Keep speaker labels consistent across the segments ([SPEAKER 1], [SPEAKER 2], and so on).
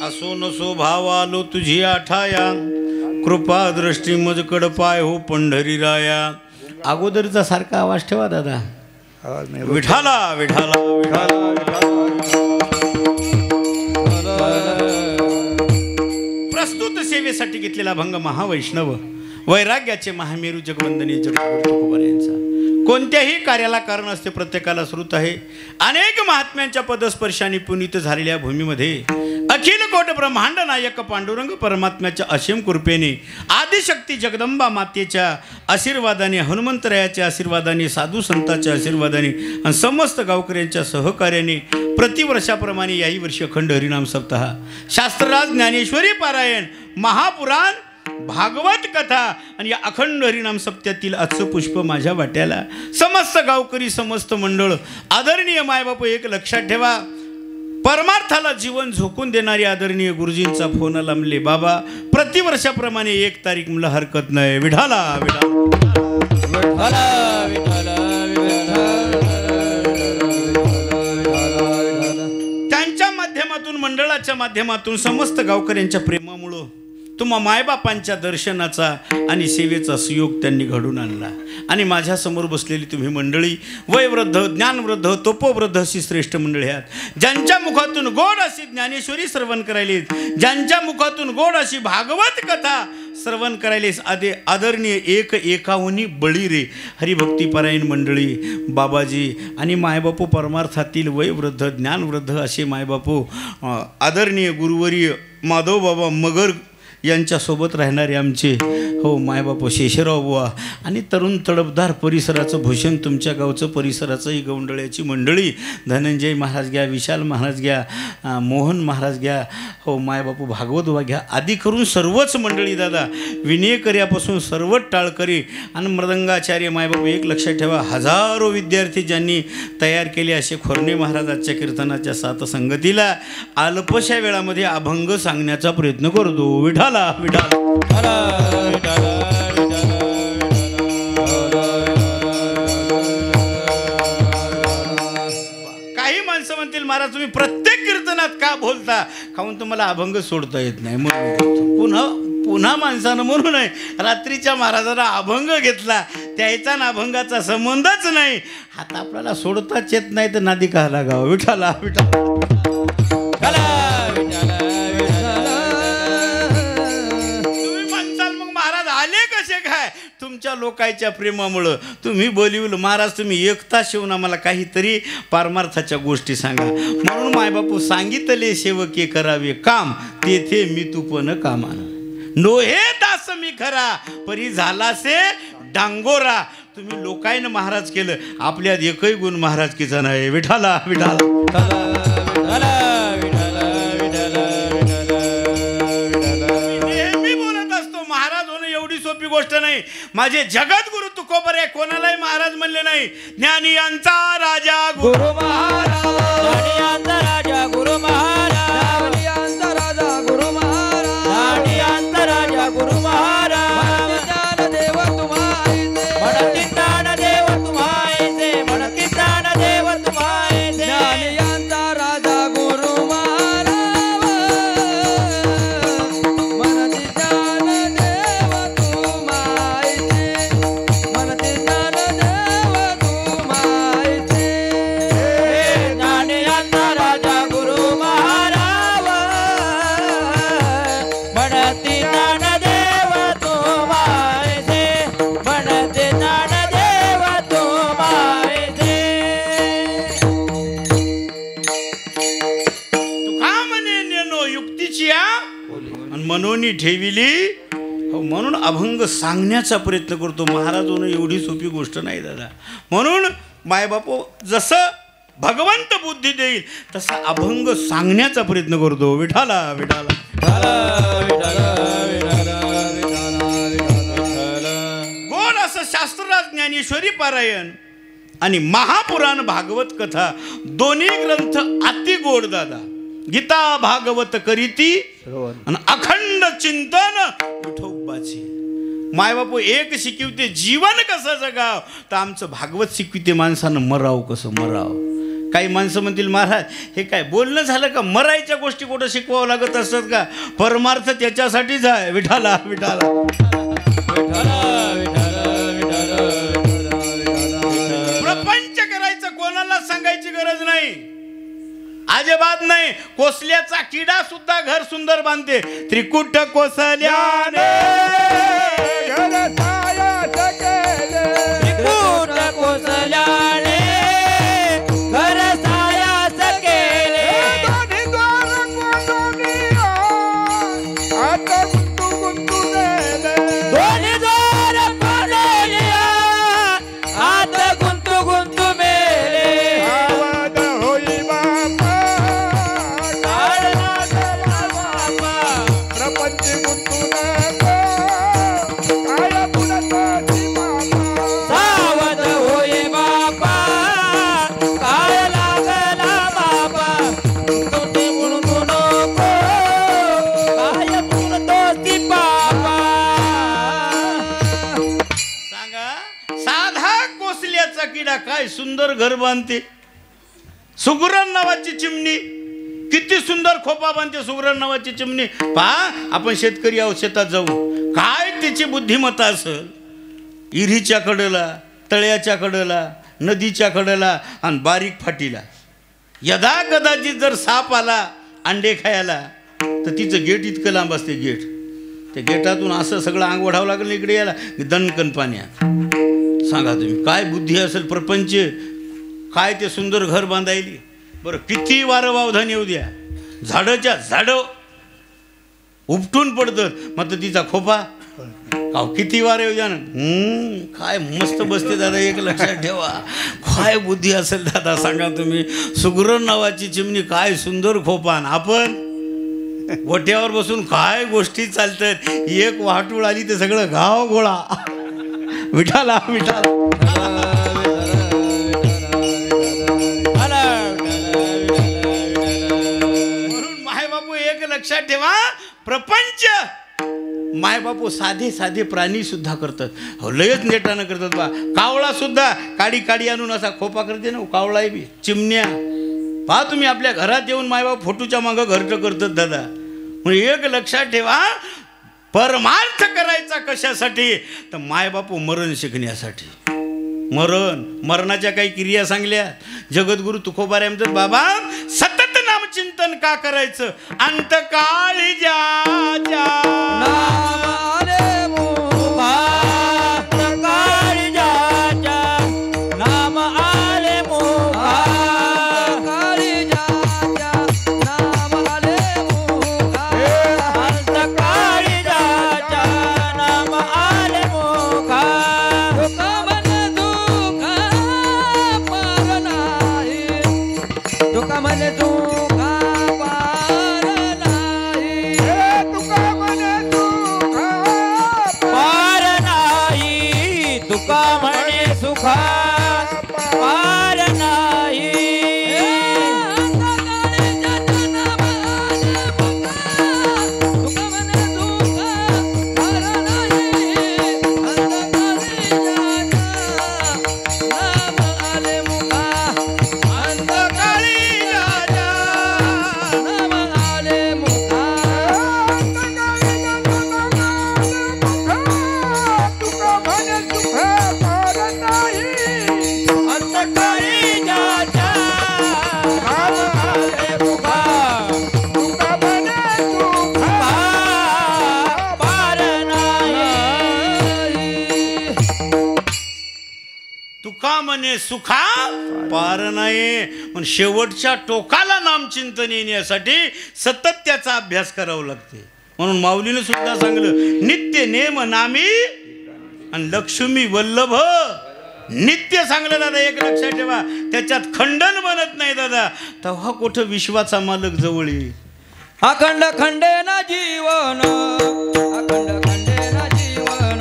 [SPEAKER 1] असो नसो भावालो तुझी आठाया, कृपा दृष्टी मजकड पाय हो पंढरी राया. अगोदरचा सारखा आवाज ठेवा दादा. विठाला विठाला प्रस्तुत सेवेसाठी घेतलेला भंग महावैष्णव वैराग्याचे महामेरू जगवंदनीय जगद्गुरु तुकोबा यांचा. कोणत्याही कार्याला कारण असते, प्रत्येकाला श्रुत आहे. अनेक महात्म्यांच्या पदस्पर्शाने पुनीत झालेल्या भूमीमध्ये अखिल कोट ब्रह्मांड नायक पांडुरंग परमात्म्याच्या असीम कृपेने, आदिशक्ती जगदंबा मातेच्या आशीर्वादाने, हनुमंतरायाच्या आशीर्वादाने, साधू संतांच्या आशीर्वादाने आणि समस्त गावकऱ्यांच्या सहकार्याने प्रतिवर्षाप्रमाणे याही वर्षी अखंड हरिनाम सप्ताह, शास्त्रराज ज्ञानेश्वरी पारायण, महापुराण, भागवत कथा आणि या अखंड हरिनाम सप्त्यातील आजचं पुष्प माझ्या वाट्याला. समस्त गावकरी, समस्त मंडळ, आदरणीय मायबाप, एक लक्षात ठेवा, परमार्थाला जीवन झोकून देणारे आदरणीय गुरुजींचा फोन लांबले. बाबा प्रतिवर्षाप्रमाणे 1 तारीख मला हरकत नाही. विठाला त्यांच्या माध्यमातून, मंडळाच्या माध्यमातून, समस्त गावकऱ्यांच्या प्रेमामुळं तुम्हा मायबापांच्या दर्शनाचा आणि सेवेचा सुयोग त्यांनी घडून आणला. आणि माझ्यासमोर बसलेली तुम्ही मंडळी, वयवृद्ध, ज्ञानवृद्ध, तपोवृद्ध अशी श्रेष्ठ मंडळी आहात. ज्यांच्या मुखातून गोड अशी ज्ञानेश्वरी श्रवण करायली, ज्यांच्या मुखातून गोड अशी भागवत कथा श्रवण करायलेस, आदरणीय एकाहुनी बळी रे हरिभक्तीपरायण मंडळी, बाबाजी आणि मायबापू परमार्थातील वयवृद्ध, ज्ञानवृद्ध असे मायबापू, आदरणीय गुरुवर्य माधव बाबा मगर यांच्यासोबत राहणारे आमचे हो मायबाप शेषराव बुवा आणि तरुण तडफदार परिसराचं भूषण, तुमच्या गावचं परिसराचं ही गौंडळ्याची मंडळी, धनंजय महाराज घ्या, विशाल महाराज घ्या, मोहन महाराज घ्या, हो मायबापू भागवत बाबा घ्या, आदी करून सर्वच मंडळी दादा, विनयकर्यापासून सर्वच टाळकरी आणि मृदंगाचार्य मायबापू. एक लक्षात ठेवा, हजारो विद्यार्थी ज्यांनी तयार केले असे खोर्णे महाराजांच्या कीर्तनाच्या साथ संगतीला अल्पशा वेळामध्ये अभंग सांगण्याचा प्रयत्न करतो. विठाला विठाला काही माणसं म्हणतील महाराज तुम्ही प्रत्येक कीर्तनात का बोलता, खाऊन तुम्हाला अभंग सोडता येत नाही म्हणून. पुन्हा माणसानं म्हणू नये, रात्रीच्या महाराजांना अभंग घेतला त्याचा ना अभंगाचा संबंधच नाही. आता आपल्याला सोडताच येत नाही तर नादी का लागावं. विठाला विठाला तुमच्या लोकांच्या प्रेमामुळं तुम्ही बोलिवलं महाराज, तुम्ही एकता शिवून आम्हाला काहीतरी पारमार्थाच्या गोष्टी सांगा. म्हणून मायबापू सांगितले सेवके करावे काम, तेथे मी तू पण कामानं नोहे दास मी खरा, परी झालासे डांगोरा. तुम्ही लोकायनं महाराज केलं, आपल्यात एकही गुण महाराजकीचा नाही. विठाला विठाला गोष्ट नाही. माझे जगद्गुरु तुकोबा रे कोणालाही महाराज म्हणले नाही. ज्ञानी यांचा राजा गुरु महाराज, ज्ञानी यांचा राजा गुरु महाराज, ज्ञानी यांचा राजा गुरु महाराज, ज्ञानी यांचा राजा गुरु महाराज. देव तुम्हाईचे, म्हणती ज्ञान देव तुम्हाईचे, म्हणती ज्ञान देव तुम्हाईचे. ज्ञानी यांचा राजा गुरु महाराज, म्हणती ज्ञान देव मनोनी ठेविली. म्हणून अभंग सांगण्याचा प्रयत्न करतो. महाराज होणं एवढी सोपी गोष्ट नाही दादा. म्हणून मायबापू जसं भगवंत बुद्धी देईल तसा अभंग सांगण्याचा प्रयत्न करतो. विठाला विठाला गोड असं शास्त्रराज ज्ञानेश्वरी पारायण आणि महापुराण भागवत कथा दोन्ही ग्रंथ अति गोड दादा. गीता भागवत करीती आणि अखंड चिंतन विठोबाची. मायबापू एक शिकवते जीवन कसं जगाव, तर आमचं भागवत शिकविते माणसानं मराव कसं मराव. काही माणसं म्हणतील महाराज हे काय बोलणं झालं का? मरायच्या गोष्टी कुठं शिकवावं लागत असतात का? परमार्थ त्याच्यासाठीच आहे. विठाला विठाला प्रपंच करायचं कोणाला सांगायची गरज नाही, अजिबात नाही. कोसल्याचा किडा सुद्धा घर सुंदर बांधते. त्रिकुट कोसल्याने
[SPEAKER 2] त्रिकुट कोसल्याने घर सायास केले. दोन्ही दोर कोंडलिया आत गुंतू गुंतू मेले. सावध होई बापा काय लागला बापा. तुझे म्हणू नको काय बोलतो ती बाबा.
[SPEAKER 1] सांगा, साधा कोसल्याचा किडा काय सुंदर घर बांधते. सुगरण नावाची चिमणी किती सुंदर खोपा बांधते. सुगरण नावाची चिमणी पहा, आपण शेतकरी आहोत, शेतात जाऊ, काय त्याची बुद्धिमत्ता असेल. इरीच्या कडेला, तळ्याच्या कडेला, नदीच्या कडेला आणि बारीक फाटीला यदा कदाचित जर साप आला अंडे खायला तर तिचं गेट इतकं लांब असते. गेट त्या गेटातून असं सगळं अंग ओढावं लागलं इकडे यायला दणकन पाण्यात. सांगा तुम्ही काय बुद्धी असेल. प्रपंच काय ते सुंदर घर बांधायली. बरं किती वारं वावधान येऊ द्या, झाडच्या झाडं उपटून पडतं, मात्र तिचा खोपा किती वारं येऊ द्या ना, काय मस्त बसते दादा. एक लक्षात ठेवा, काय बुद्धी असेल दादा सांगा तुम्ही. सुगरण नावाची चिमणी काय सुंदर खोपा. आपण गोट्यावर बसून काय गोष्टी चालतात. एक वाहटूळ आली तर सगळं गाव गोळा. विठाला विठाला लक्षात ठेवा. प्रपंच मायबापू साधे साधे प्राणी सुद्धा करतात. लयच नेटानं करतात बा. कावळा सुद्धा काडी काडी आणून असा खोपा करते ना, कावळा बी. चिमण्या पहा तुम्ही, आपल्या घरात येऊन मायबाप फोटोच्या मागं घरटं करतात दादा. म्हणजे एक लक्षात ठेवा, परमार्थ करायचा कशासाठी तर मायबापू मरण शिकण्यासाठी. मरणाच्या काही क्रिया सांगल्या. जगद्गुरु तुकोबारे म्हणतात, बाबा सतत नामचिंतन का करायचं. अंतकाळी ज्याच्या
[SPEAKER 2] नाम आले मोहा. अंतकाळी ज्याच्या नाम आले मोहा. अंतकाळी ज्याच्या नाम आले मोहा. अंतकाळी ज्याच्या नाम आले मोहा. तुका म्हणे दुःखा पार नाही. तुका म्हणे दुःखा पार नाही. तुका म्हणे सुखा पार नाही.
[SPEAKER 1] म्हणे सुखा पार नाही. पण शेवटच्या टोकाला नामचिंतन येण्यासाठी सतत त्याचा अभ्यास करावा लागते. म्हणून माऊलीने सुद्धा सांगलं, नित्य नेम नामी आणि लक्ष्मी वल्लभ. नित्य सांगलं दादा. एक लक्षात ठेवा, त्याच्यात खंडन बनत नाही दादा. तेव्हा कुठं विश्वाचा मालक जवळ येईल.
[SPEAKER 2] अखंड खंडे ना जीवन. अखंड खंडे ना जीवन.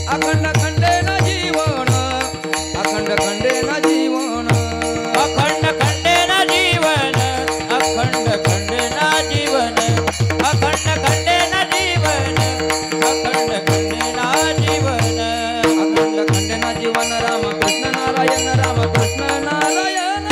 [SPEAKER 2] अखंड खंडे ना जीवन. अखंड खंडे ना जीवन. अखंड खंडे ना जीवन. अखंड खंडे ना जीवन. अखंड खंडे ना जीवन. अखंड खंडे ना जीवन. अखंड खंडे ना जीवन. राम कृष्ण नारायण. राम कृष्ण नारायण.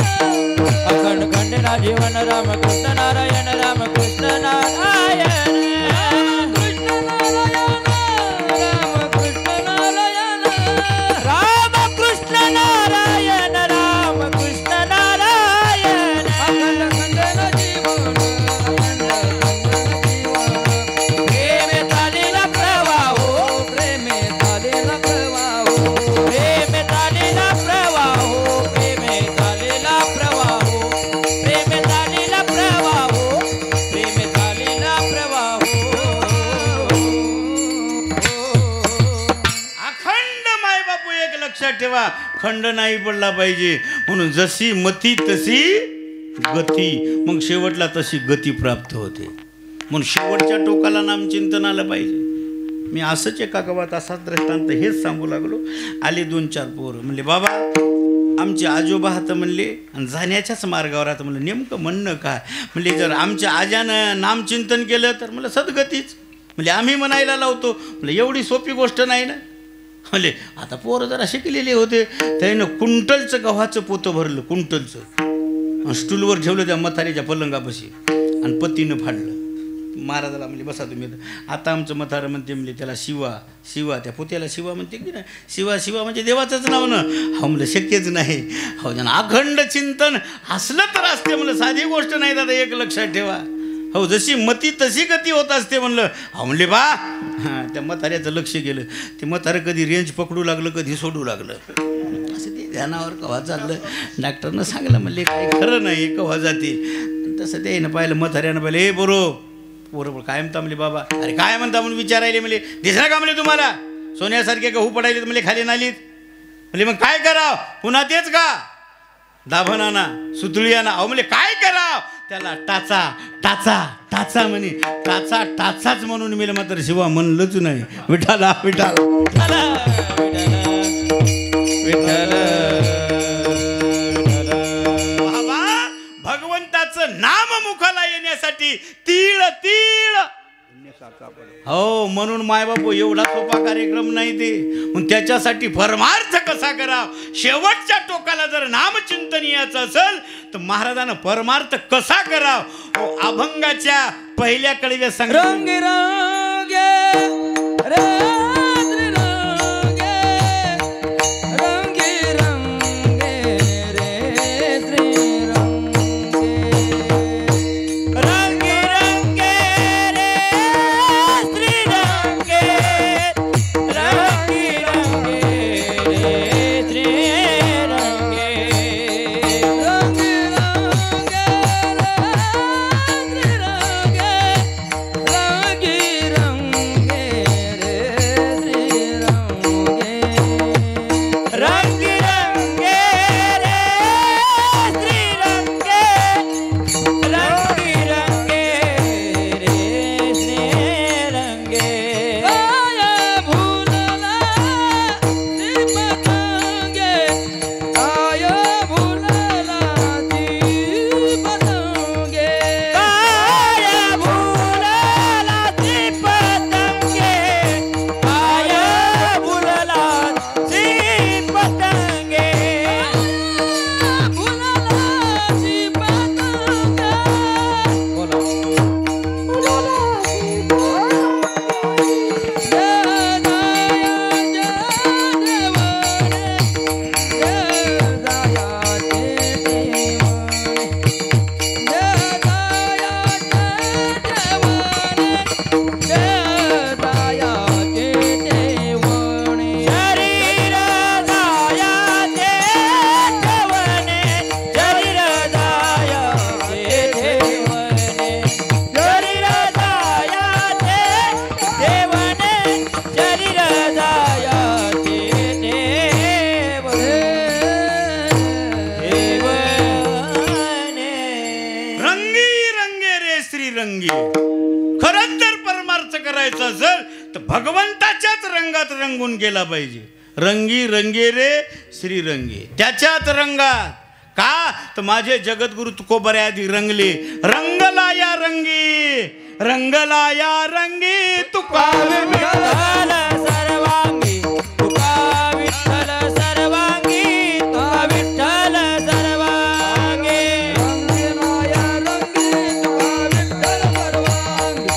[SPEAKER 1] ठेवा, खंड नाही पडला पाहिजे. म्हणून जशी मती तशी गती, मग शेवटला तशी गती प्राप्त होते. म्हणून शेवटच्या टोकाला नामचिंतन आलं पाहिजे. मी असंच एका गावात असाच दृष्टांत हेच सांगू लागलो. आले 2-4 पोरं, म्हणले बाबा आमचे आजोबा हात म्हणले आणि जाण्याच्याच मार्गावर आता. म्हणलं नेमकं म्हणणं काय? म्हणले जर आमच्या आजानं नामचिंतन केलं तर म्हणलं सद्गतीच. म्हणजे आम्ही म्हणायला लावतो. म्हणजे एवढी सोपी गोष्ट नाही ना. म्हणले आता पोरं जरा शिकलेले होते, त्यानं कुंटलचं गव्हाचं पोतं भरलं, कुंटलचं, स्टूलवर ठेवलं त्या म्हातारीच्या पलंगापाशी आणि पतीनं फाडलं. महाराजाला म्हणले बसा तुम्ही. आता आमचं म्हातारं म्हणते, म्हणले त्याला शिवा शिवा, त्या पोत्याला शिवा म्हणते की नाही, शिवा शिवा म्हणजे देवाचंच नाव ना. हो म्हणलं शक्यच नाही. हो ज्यांना अखंड चिंतन असलं तर असते. म्हणलं साधी गोष्ट नाही दादा, एक लक्षात ठेवा. हो जशी मती तशी गती होत असते म्हणलं. हा म्हणले बा. हां त्या म्हाताऱ्याचं लक्ष गेलं. ते म्हातारं कधी रेंज पकडू लागलं, कधी सोडू लागलं. असं ते ध्यानावर कव्हा चाललं. डॉक्टरनं सांगलं म्हणले काही खरं नाही, कव्हा जाते. तसं त्यानं पाहिलं, म्हाताऱ्यानं पाहिलं. हे बरोबर काय म्हणता म्हणले बाबा. अरे काय म्हणता म्हणून विचारायले. म्हणले दिसणार का म्हणले तुम्हाला सोन्यासारखे गहू पडायले म्हणले खाली नालीत. म्हणले मग काय करावं, पुन्हा तेच का दाभण आणा, सुतळी आणा. अहो म्हणले काय करावं, त्याला टाचा टाचा टाचा म्हणे. टाचा टाचाच म्हणून मी मात्र शिवा म्हणलंच नाही. विठाला विठाला भगवंताचं नाम मुखाला येण्यासाठी तीळ तीळ. हो म्हणून मायबापू एवढा सोपा कार्यक्रम नाही ते. मग त्याच्यासाठी परमार्थ कसा करावा, शेवटच्या टोकाला जर नामचिंतन यायचं असेल तर महाराजांना परमार्थ कसा करावा. अभंगाच्या पहिल्या कडव्या सांग
[SPEAKER 2] रंग
[SPEAKER 1] भगवंताच्याच रंगात रंगून गेला पाहिजे. रंगी रंगे रे श्रीरंगे, त्याच्याच रंगात. का तर माझे जगद्गुरु तुकोबऱ्या आधी रंगले. रंगला या रंगी, रंगला या रंगी तुका विठ्ठल सर्वांगी, तुका विठ्ठल सर्वांगी, तुका विठ्ठल सर्वांगी. रंगला या रंगी, तुका विठ्ठल सर्वांगी,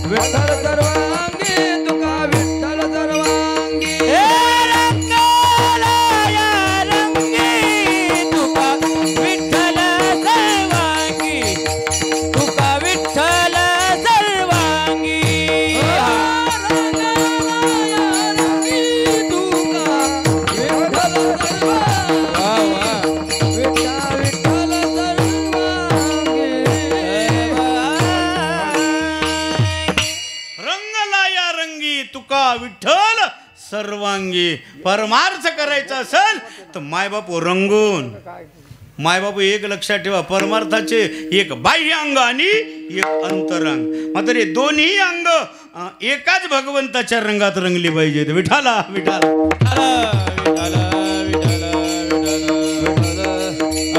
[SPEAKER 1] विठ्ठल सर्वांगी, तुका विठ्ठल सर्वांगी. हे रंगला या रंगी, तुका विठ्ठल सर्वांगी, तुका विठ्ठल सर्वांगी. रंगला या रंगी तुका विठ्ठल सर्वांगी परमार्थ करायचा असेल तर मायबापू रंगून. मायबापू एक लक्षात ठेवा, परमार्थाचे एक बाह्य अंग आणि एक अंतरंग. मात्र हे दोन्ही अंग एकाच भगवंताच्या रंगात रंगली पाहिजेत. विठाला विठाला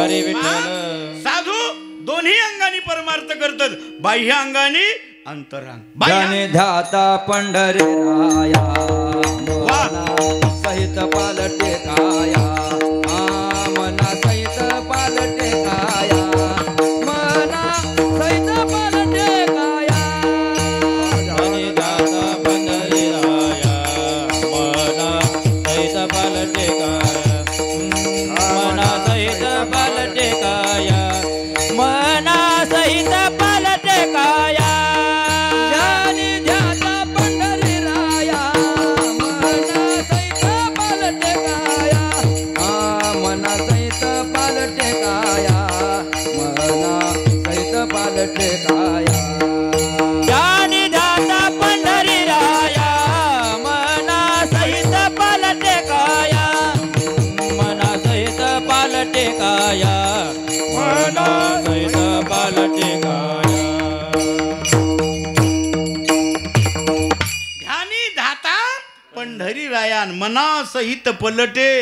[SPEAKER 2] अरे विठ्ठल.
[SPEAKER 1] साधू दोन्ही अंगाने परमार्थ करतात, बाह्य अंगाने अंतरंग.
[SPEAKER 2] ज्याने ध्याता पंढरी राया मना सहित पालटे काया. मना सहित पालटे काया. मना सहित पालटे काया. ज्याने ध्याता पंढरी राया मना सहित पालटे काया. मना सहित पालटे काया. मना सहित पालटे काया. ज्ञानी दाता पंढरी राया मना सहित पालटे काया. मना सहित पालटे काया. मना सहित पालटे काया.
[SPEAKER 1] ध्यानी धाता पंढरी रायान मना सहित पलटे.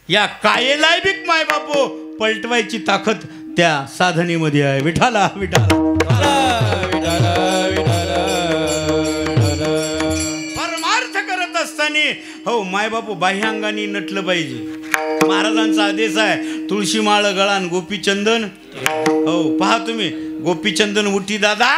[SPEAKER 1] या कायेला बी माय बापू पलटवायची ताकद त्या साधनेमध्ये आहे. विठाला विठाला. परमार्थ करत असताना हो मायबापू बाह्यांगाने नटलं पाहिजे. महाराजांचा आदेश आहे, तुळशी माळ गळान गोपीचंदन. हो पहा तुम्ही, गोपीचंदन उठी दादा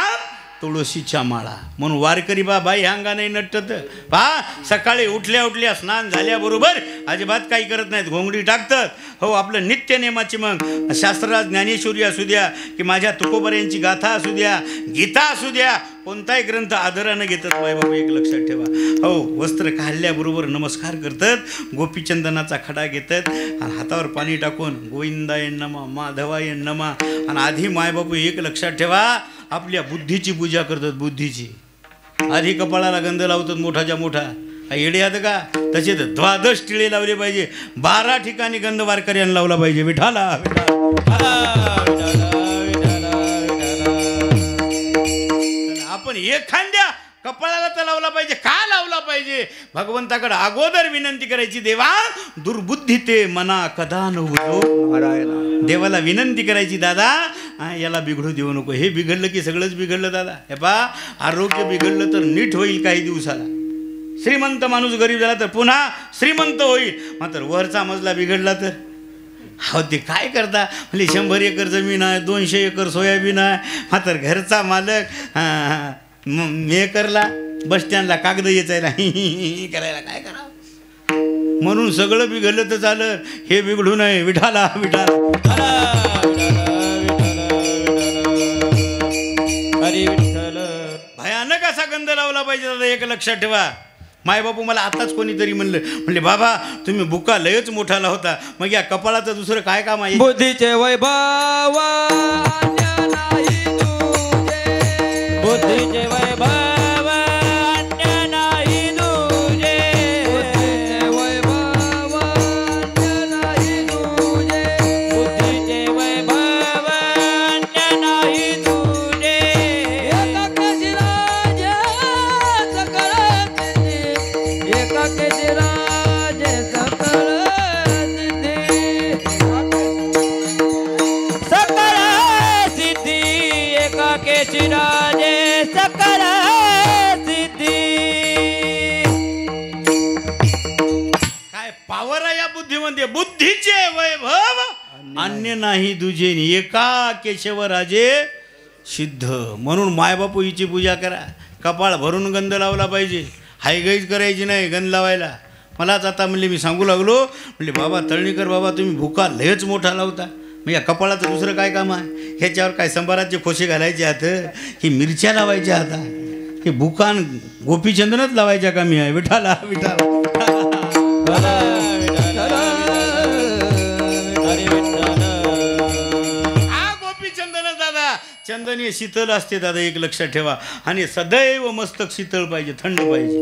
[SPEAKER 1] तुळशीच्या माळा. म्हणून वारकरी बाई अंगाने नटत. पहा सकाळी उठल्या उठल्या स्नान झाल्याबरोबर अजिबात काही करत नाहीत, घोंगडी टाकतात. हो आपलं नित्य नेमाची मग शास्त्रात ज्ञानेश्वरी असू द्या की माझ्या तुकोबऱ्यांची गाथा असू द्या, गीता असू द्या, कोणताही ग्रंथ आदरानं घेतात मायबाबू. एक लक्षात ठेवा. हो वस्त्र काढल्याबरोबर नमस्कार करतात, गोपीचंदनाचा खडा घेतात आणि हातावर पाणी टाकून गोविंदाय नमा माधवाय नमा. आणि आधी मायबाबू एक लक्षात ठेवा, आपल्या बुद्धीची पूजा करतात. बुद्धीची आधी कपाळाला गंध लावतात मोठाच्या मोठा. येडे आहेत का? तसे तर 12 टिळे लावले पाहिजे, 12 ठिकाणी गंध वारकऱ्यांना लावला पाहिजे. विठाला आपण एखाद्या कपाळाला तर लावला पाहिजे. का लावला पाहिजे? भगवंताकडे अगोदर विनंती करायची, देवा दुर्बुद्धी ते मना कदा न होतो. देवाला विनंती करायची, दादा याला बिघडू देऊ नको. हे बिघडलं की सगळंच बिघडलं दादा. हे पा आरोग्य बिघडलं तर नीट होईल काही दिवसाला. श्रीमंत माणूस गरीब झाला तर पुन्हा श्रीमंत होईल. मात्र वरचा मजला बिघडला तर हो ते काय करता? म्हणजे 100 एकर जमीन आहे, 200 एकर सोयाबीन आहे. मात्र घरचा मालक मेकरला बस स्टँडला कागद यायला करायला काय करावं? म्हणून सगळं बिघडलं तर झालं, हे बिघडू नये. विठाला विठाला.
[SPEAKER 2] हरी विठ्ठल.
[SPEAKER 1] भयानक असा गंध लावला पाहिजे दादा. एक लक्षात ठेवा. मायबापू मला आताच कोणीतरी म्हणले बाबा तुम्ही बुका लयच मोठाला होता, मग या कपाळाचं दुसरं काय काम आहे?
[SPEAKER 2] बुद्धीचे वैभव अन्य नाही तुझे. बुद्धीचे वैभव अन्य नाही तुझे. बुद्धीचे वैभव अन्य नाही तुझे. बुद्धीचे वैभव अन्य नाही तुझे. एकाके राजे सकळ सिद्धी. एकाके राजे सकळ सिद्धी. सकळ सिद्धी. एकाके राजे सकळ सिद्धी.
[SPEAKER 1] काय पावर आहे या बुद्धीमध्ये? बुद्धीचे वैभव अन्य नाही दुजे, एका केशव राजे सिद्ध. म्हणून मायबापू हिची पूजा करा. कपाळ भरून गंध लावला पाहिजे, हायगैज करायची नाही गंध लावायला. मलाच आता म्हणले, मी सांगू लागलो म्हणले बाबा तळणीकर बाबा तुम्ही भुका लयच मोठा लावता, मग या कपाळाचं दुसरं काय काम आहे? ह्याच्यावर काय संभाराचे खोशे घालायचे हात, ही मिरच्या लावायच्या हाता, हे बुकान गोपीचंदनच लावायच्या कामी आहे. विठाला विठाला. गोपीचंदनच दादा. चंदन हे शीतल असते दादा, एक लक्षात ठेवा. आणि सदैव मस्तक शीतळ पाहिजे, थंड पाहिजे.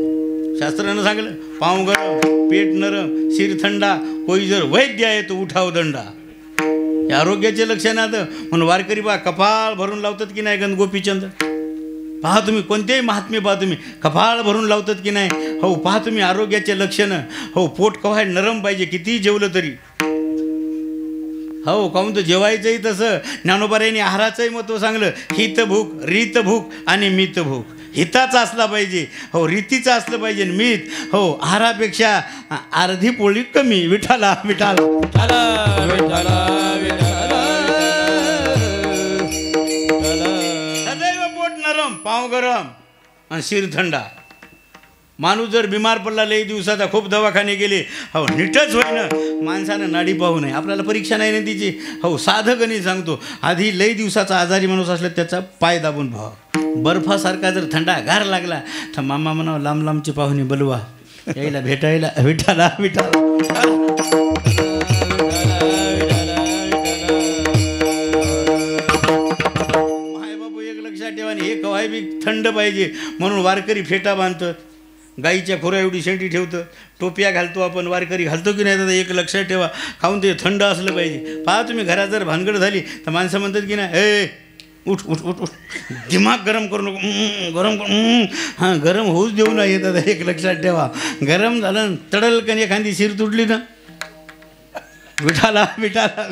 [SPEAKER 1] शास्त्रानं सांगलं, पाव गरम पेट नरम शिर थंडा, कोई जर वैद्य आहे तो उठाव दंडा. हे आरोग्याचे लक्षण आहे. म्हणून वारकरी पहा कपाळ भरून लावतात की नाही गणगोपीचंद. पहा तुम्ही कोणतेही महात्मे पहा तुम्ही कपाळ भरून लावतात की नाही. हो पहा तुम्ही आरोग्याचे लक्षणं. हो पोट कव्हाय नरम पाहिजे कितीही जेवलं तरी. हो काहून तर जेवायचंही तसं ज्ञानोबारायांनी आहाराचंही महत्त्व सांगलं. हित भूक रीत भूक आणि मित भूक. हिताचा असला पाहिजे, हो रीतीचा असलं पाहिजे मीत. हो आहारापेक्षा अर्धी पोळी कमी. विठाला विठाला सदैव पोट नरम पाव गरम आणि शिर थंडा. माणूस जर बिमार पडला लई दिवसाचा खूप दवाखाने गेले, हो नीटच होईना माणसानं नाडी पाहू नये. आपल्याला परीक्षा नाही ना तिची. हो साधं गणित सांगतो, आधी लई दिवसाचा आजारी माणूस असला त्याचा पाय दाबून भावा. बर्फासारखा जर थंडा गार लागला तर मामा म्हणावं लांब लांबची पाहुणे बोलवा यायला भेटायला. विठाला विठाला मायबापू एक लक्षात ठेवा. हे कवाय बी थंड पाहिजे म्हणून वारकरी फेटा बांधतात, गाईच्या खोऱ्या एवढी शेंटी ठेवतं, टोप्या घालतो आपण वारकरी घालतो की नाही. तर एक लक्षात ठेवा खाऊन ते थंड असलं पाहिजे. पहा तुम्ही घरात जर भानगड झाली तर माणसं म्हणतात की नाही, ए उठ उठ उठ उठ दिमाग गरम करू नको, गरम हां गरम होऊच देऊ नाही येतात. एक लक्षात ठेवा गरम झालं तडल कणी एखादी शिर तुटली ना. विठाला विठाला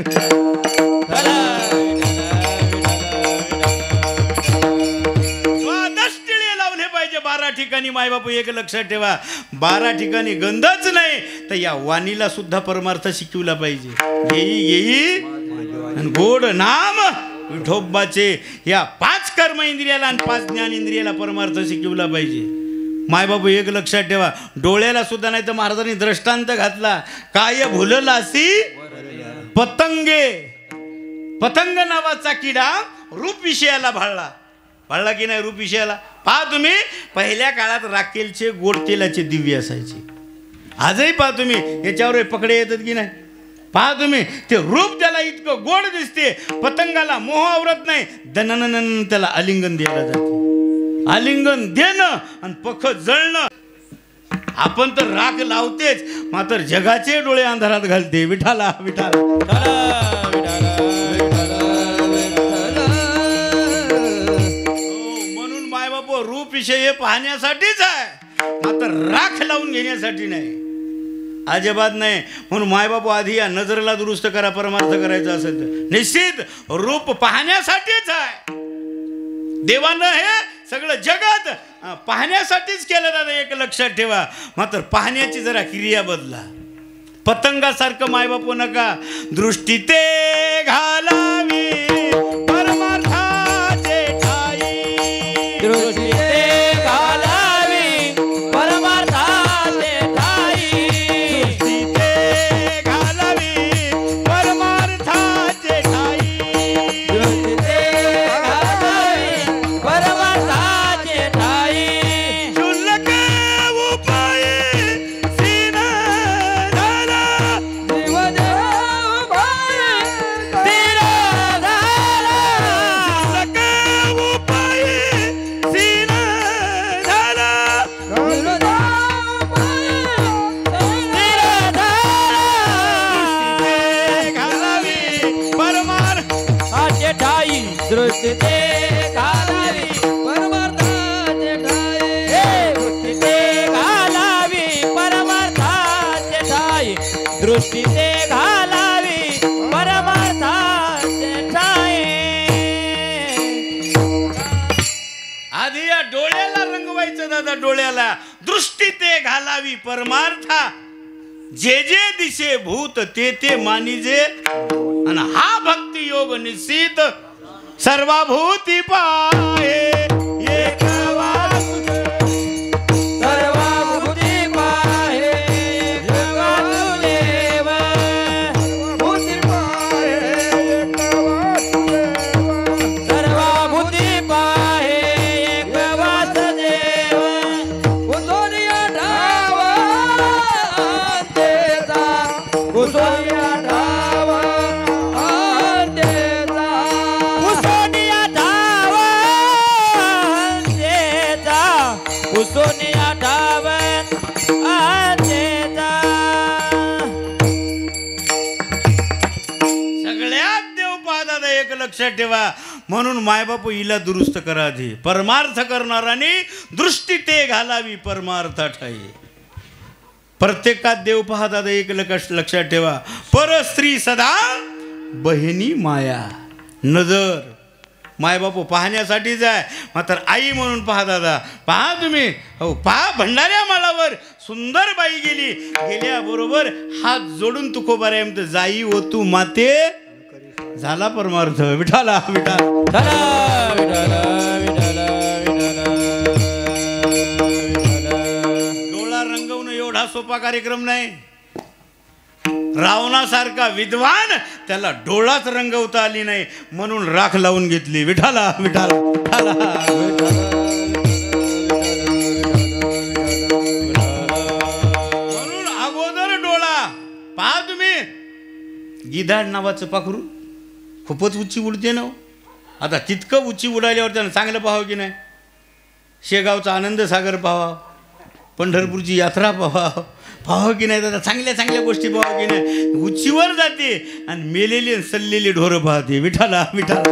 [SPEAKER 1] लावले पाहिजे 12 ठिकाणी. मायबापू एक लक्षात ठेवा 12 ठिकाणी गंधच नाही तर या वाणीला सुद्धा परमार्थ शिकवला पाहिजे. येई येई आणि गोड नाम विठोबाचे या 5 कर्म इंद्रियाला आणि 5 ज्ञान इंद्रियाला परमार्थ शिकवला पाहिजे. मायबापू एक लक्षात ठेवा डोळ्याला सुद्धा नाही तर महाराजांनी दृष्टांत घातला. काय भुललासी पतंगे. पतंग नावाचा किडा रूप विषयाला भाळला की नाही. रूप विषयाला पहा तुम्ही पहिल्या काळात राखेलचे गोड तेलाचे दिवे असायचे. आजही पहा तुम्ही याच्यावर पकडे येतात की नाही. पहा तुम्ही ते रूप त्याला इतकं गोड दिसते पतंगाला मोह आवरत नाही. दननन त्याला आलिंगन द्यायला जाते. आलिंगन देणं आणि पख जळणं. आपण तर राख लावतेच मात्र जगाचे डोळे अंधारात घालते. विठाला विठाला म्हणून मायबापू रूप विषय हे पाहण्यासाठीच आहे मात्र राख लावून घेण्यासाठी नाही. अजिबात नाही. म्हणून मायबापू आधी या नजरेला दुरुस्त करा. परमार्थ करायचा असेल तर निश्चित रूप पाहण्यासाठीच आहे. देवानं हे सगळं जगत पाहण्यासाठीच केलं जातं. एक लक्षात ठेवा मात्र पाहण्याची जरा क्रिया बदला. पतंगासारखं मायबापू नका. दृष्टी ते घालावी परमार्थाचे ठाई.
[SPEAKER 2] दृष्टी ते घालावी परमार्थाचे ठाई.
[SPEAKER 1] दृष्टी ते घालावी परमार्थाचे ठाई.
[SPEAKER 2] दृष्टी ते घालावी परमार्थाचे ठाई.
[SPEAKER 1] शुल्लक उपाय सीन झाला.
[SPEAKER 2] देवदेव भाई तीर झाला.
[SPEAKER 1] शुल्लक उपाय सीन झाला.
[SPEAKER 2] देवदेव भाई तीर झाला.
[SPEAKER 1] ते घालावी परमार्थाचे
[SPEAKER 2] ठाई. दृष्टी ते घालावी परमार्थाचे ठाई. दृष्टी ते घालावी परमार्थाचे ठाई. दृष्टी ते घालावी परमार्थाचे ठाई.
[SPEAKER 1] आधी या डोळ्याला रंगवायचं दादा. डोळ्याला दृष्टी ते घालावी परमार्था. जे जे दिसे भूत ते ते मानिजे. आणि हा भक्ती योग निश्चित सर्वभूती पाहे. एक वासुदेव.
[SPEAKER 2] सर्वभूती पाहे एक वासुदेव. भूती पाहे एक वासुदेव. सर्वभूती पाहे एक वासुदेव. कुसोनिया ठावा अंतेचा. कुसोनिया ठावा अंतेचा. कुसोनिया ठावा अंतेचा. कुसोनिया ठावा
[SPEAKER 1] ठेवा. म्हणून मायबाप हिला दुरुस्त करा दे. परमार्थ करणाराने दृष्टी ते घालावी परमार्थ ठाई. प्रत्येकात देव पाहतात एक लक्षात ठेवा. पर स्त्री सदा बहिणी माया. नजर मायबापू पाहण्यासाठीच आहे, मात्र आई म्हणून पहा दादा. पहा तुम्ही, हो पहा भंडाऱ्या माळावर सुंदर बाई गेली. गेल्याबरोबर हात जोडून तुकोबारे म्हणते जाई ओ तू माते. झाला परमार्थ. विठाला विठाला डोळा रंगवणं एवढा सोपा कार्यक्रम नाही. रावणासारखा विद्वान त्याला डोळाच रंगवता आली नाही, म्हणून राख लावून घेतली. विठाला विठाला म्हणून अगोदर डोळा पहा तुम्ही. गिधाड नावाचं पाखरू खूपच उंची उडते ना. आता तितकं उंची उडाल्यावर त्यानं चांगलं पाहावं की नाही. शेगावचा आनंद सागर पाहावा, पंढरपूरची यात्रा पाहावं की नाही. दादा चांगल्या चांगल्या गोष्टी पाहावं की नाही. उंचीवर जाते आणि मेलेली सल्लेली ढोरं पाहते. विठाला विठाला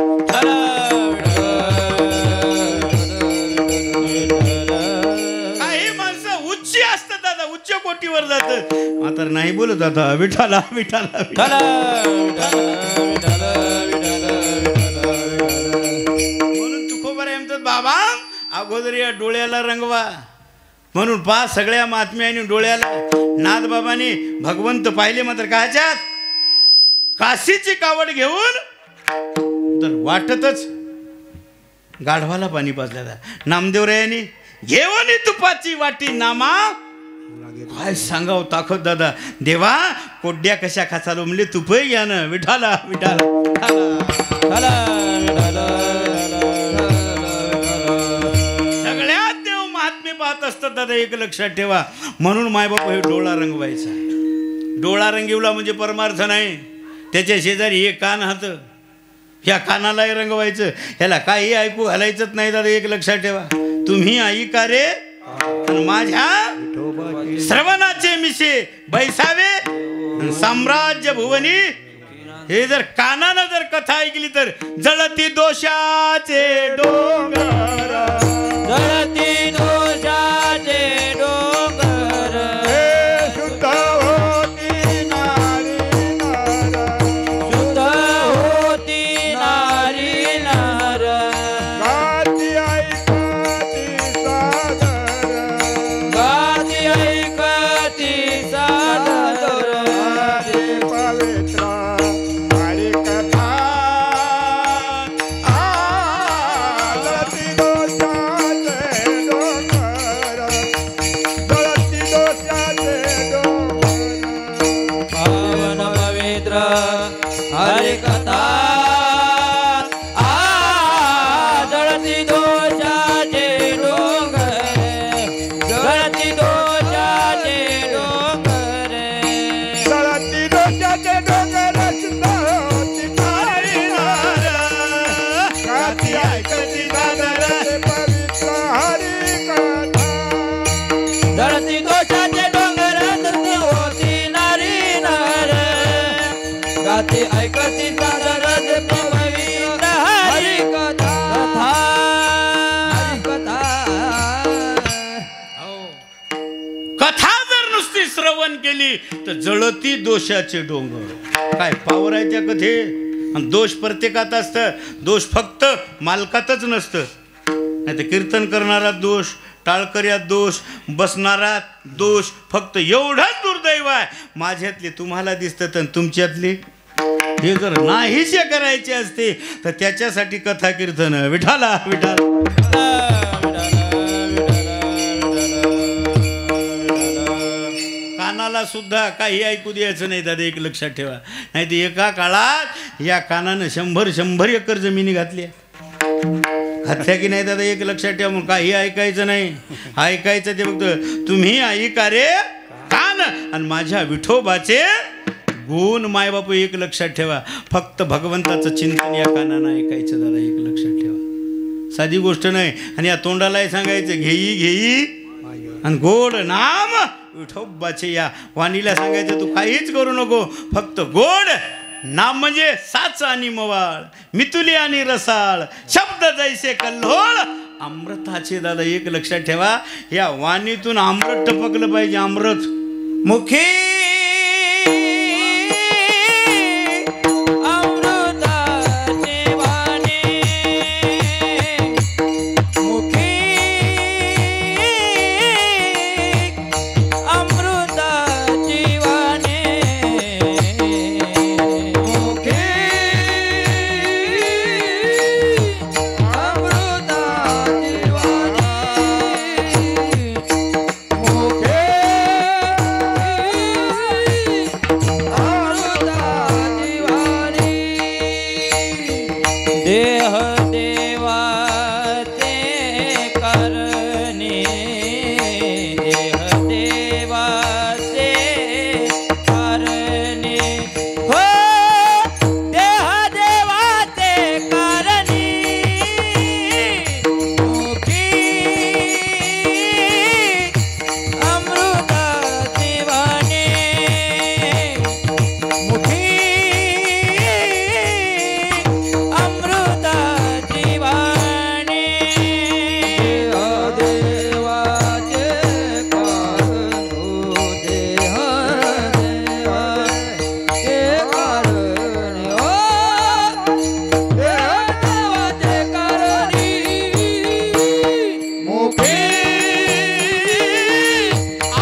[SPEAKER 1] काही माणसं उच्च असतात दादा, उच्च कोटीवर जातात, मात्र नाही बोलत आता. विठाला विठाला म्हणून तुकोबार म्हणतात बाबा अगोदर या डोळ्याला रंगवा. म्हणून पहा सगळ्या महात्म्याने डोळ्याला नाथबाबांनी भगवंत पाहिले, मात्र काच्यात काशीची कावड घेऊन तर वाटतच गाढवाला पाणी पाजल्या. नामदेवरायांनी घेऊन तुपाची वाटी नामा. काय सांगाव ताकद दादा. देवा कोड्या कशा खाचालो म्हणले तुपही घ्या ना. विठाला विठाला सगळ्यात देव महात्मे पाहत असतात दादा, एक लक्षात ठेवा. म्हणून मायबाप हे डोळा रंगवायचा. डोळा रंगवला म्हणजे परमार्थ नाही. त्याच्या शेजारी हे कान हात, ह्या कानालाही रंगवायचं. ह्याला काही ऐकू घालायचंच नाही दादा, एक लक्षात ठेवा. तुम्ही ऐका रे आणि माझ्या श्रवणाचे मिशे बैसावे साम्राज्य भुवनी. हे जर कानानं जर कथा ऐकली तर जळती दोषाचे डोंगर,
[SPEAKER 2] जळती दोषाचे डोंगर,
[SPEAKER 3] शुद्ध होती नारी नर,
[SPEAKER 2] शुद्ध होती नारी नर,
[SPEAKER 3] गाती ऐकती सादर,
[SPEAKER 2] गाती ऐकती सादर,
[SPEAKER 3] आदी पवित्र हरी कथा. जळती दोषाचे डोंगर, जळती दोषाचे डोंगर.
[SPEAKER 2] पावन पवित्र हरी कथा. जळती दोषाचे डोंगर, जळती दोषाचे डोंगर,
[SPEAKER 3] जळती दोषाचे डोंगर, शुद्ध होती नारी नर, गाती ऐकती सादर, पवित्र हरी कथा.
[SPEAKER 2] जळती दोषाचे डोंगर, धरती होती नारी नर, गाती ऐकती सादर, पवित्र हरी कथा. हरी कथा.
[SPEAKER 1] कथा जर नुसती श्रवण केली तर जळती दोषाचे डोंगर. काय पावर आहे त्या कथे. आणि दोष प्रत्येकात असतं, दोष फक्त मालकातच नसतं. नाही तर कीर्तन करणारात दोष, टाळकऱ्यात दोष, बसणारात दोष. फक्त एवढंच दुर्दैव आहे माझ्यातले तुम्हाला दिसतं तर तुमच्यातले हे जर नाहीसे करायचे असते तर त्याच्यासाठी कथा कीर्तन. विठाला विठाला कानाला सुद्धा काही ऐकू द्यायचं नाही दादा, एक लक्षात ठेवा. नाही तर एका काळात या कानानं 100 एकर जमिनी घातल्या की नाही दादा, एक लक्षात ठेवा. मग काही ऐकायचं नाही. ऐकायचं ते फक्त तुम्ही ऐका रे कान आणि माझ्या विठोबाचे गुण. मायबापू एक लक्षात ठेवा, फक्त भगवंताचं चिंतन या कानानं ऐकायचं दादा, एक लक्षात ठेवा. साधी गोष्ट नाही. आणि या तोंडालाही सांगायचं घेई घेई आणि गोड नाम विठोबाचे. या वाणीला सांगायचं तू काहीच करू नको, फक्त गोड नाम म्हणजे साच आणि मवाळ, मितुली आणि रसाळ, शब्द जैसे कल्होळ अमृताचे. दादा एक लक्षात ठेवा, या वाणीतून अमृत टपकलं पाहिजे. अमृत
[SPEAKER 2] मुखी अमृताची वाणी, मुखी अमृताची वाणी, मुखी अमृताची वाणी, देह देवाचे करणे, देह देवाचे करणे, हो देह देवाचे करणे, मुखी अमृताची वाणी, मुखी अमृताची वाणी, देवाचे कारणो, देह देवाचे कारणे, ओ देह देवाचे कारणी, मुखी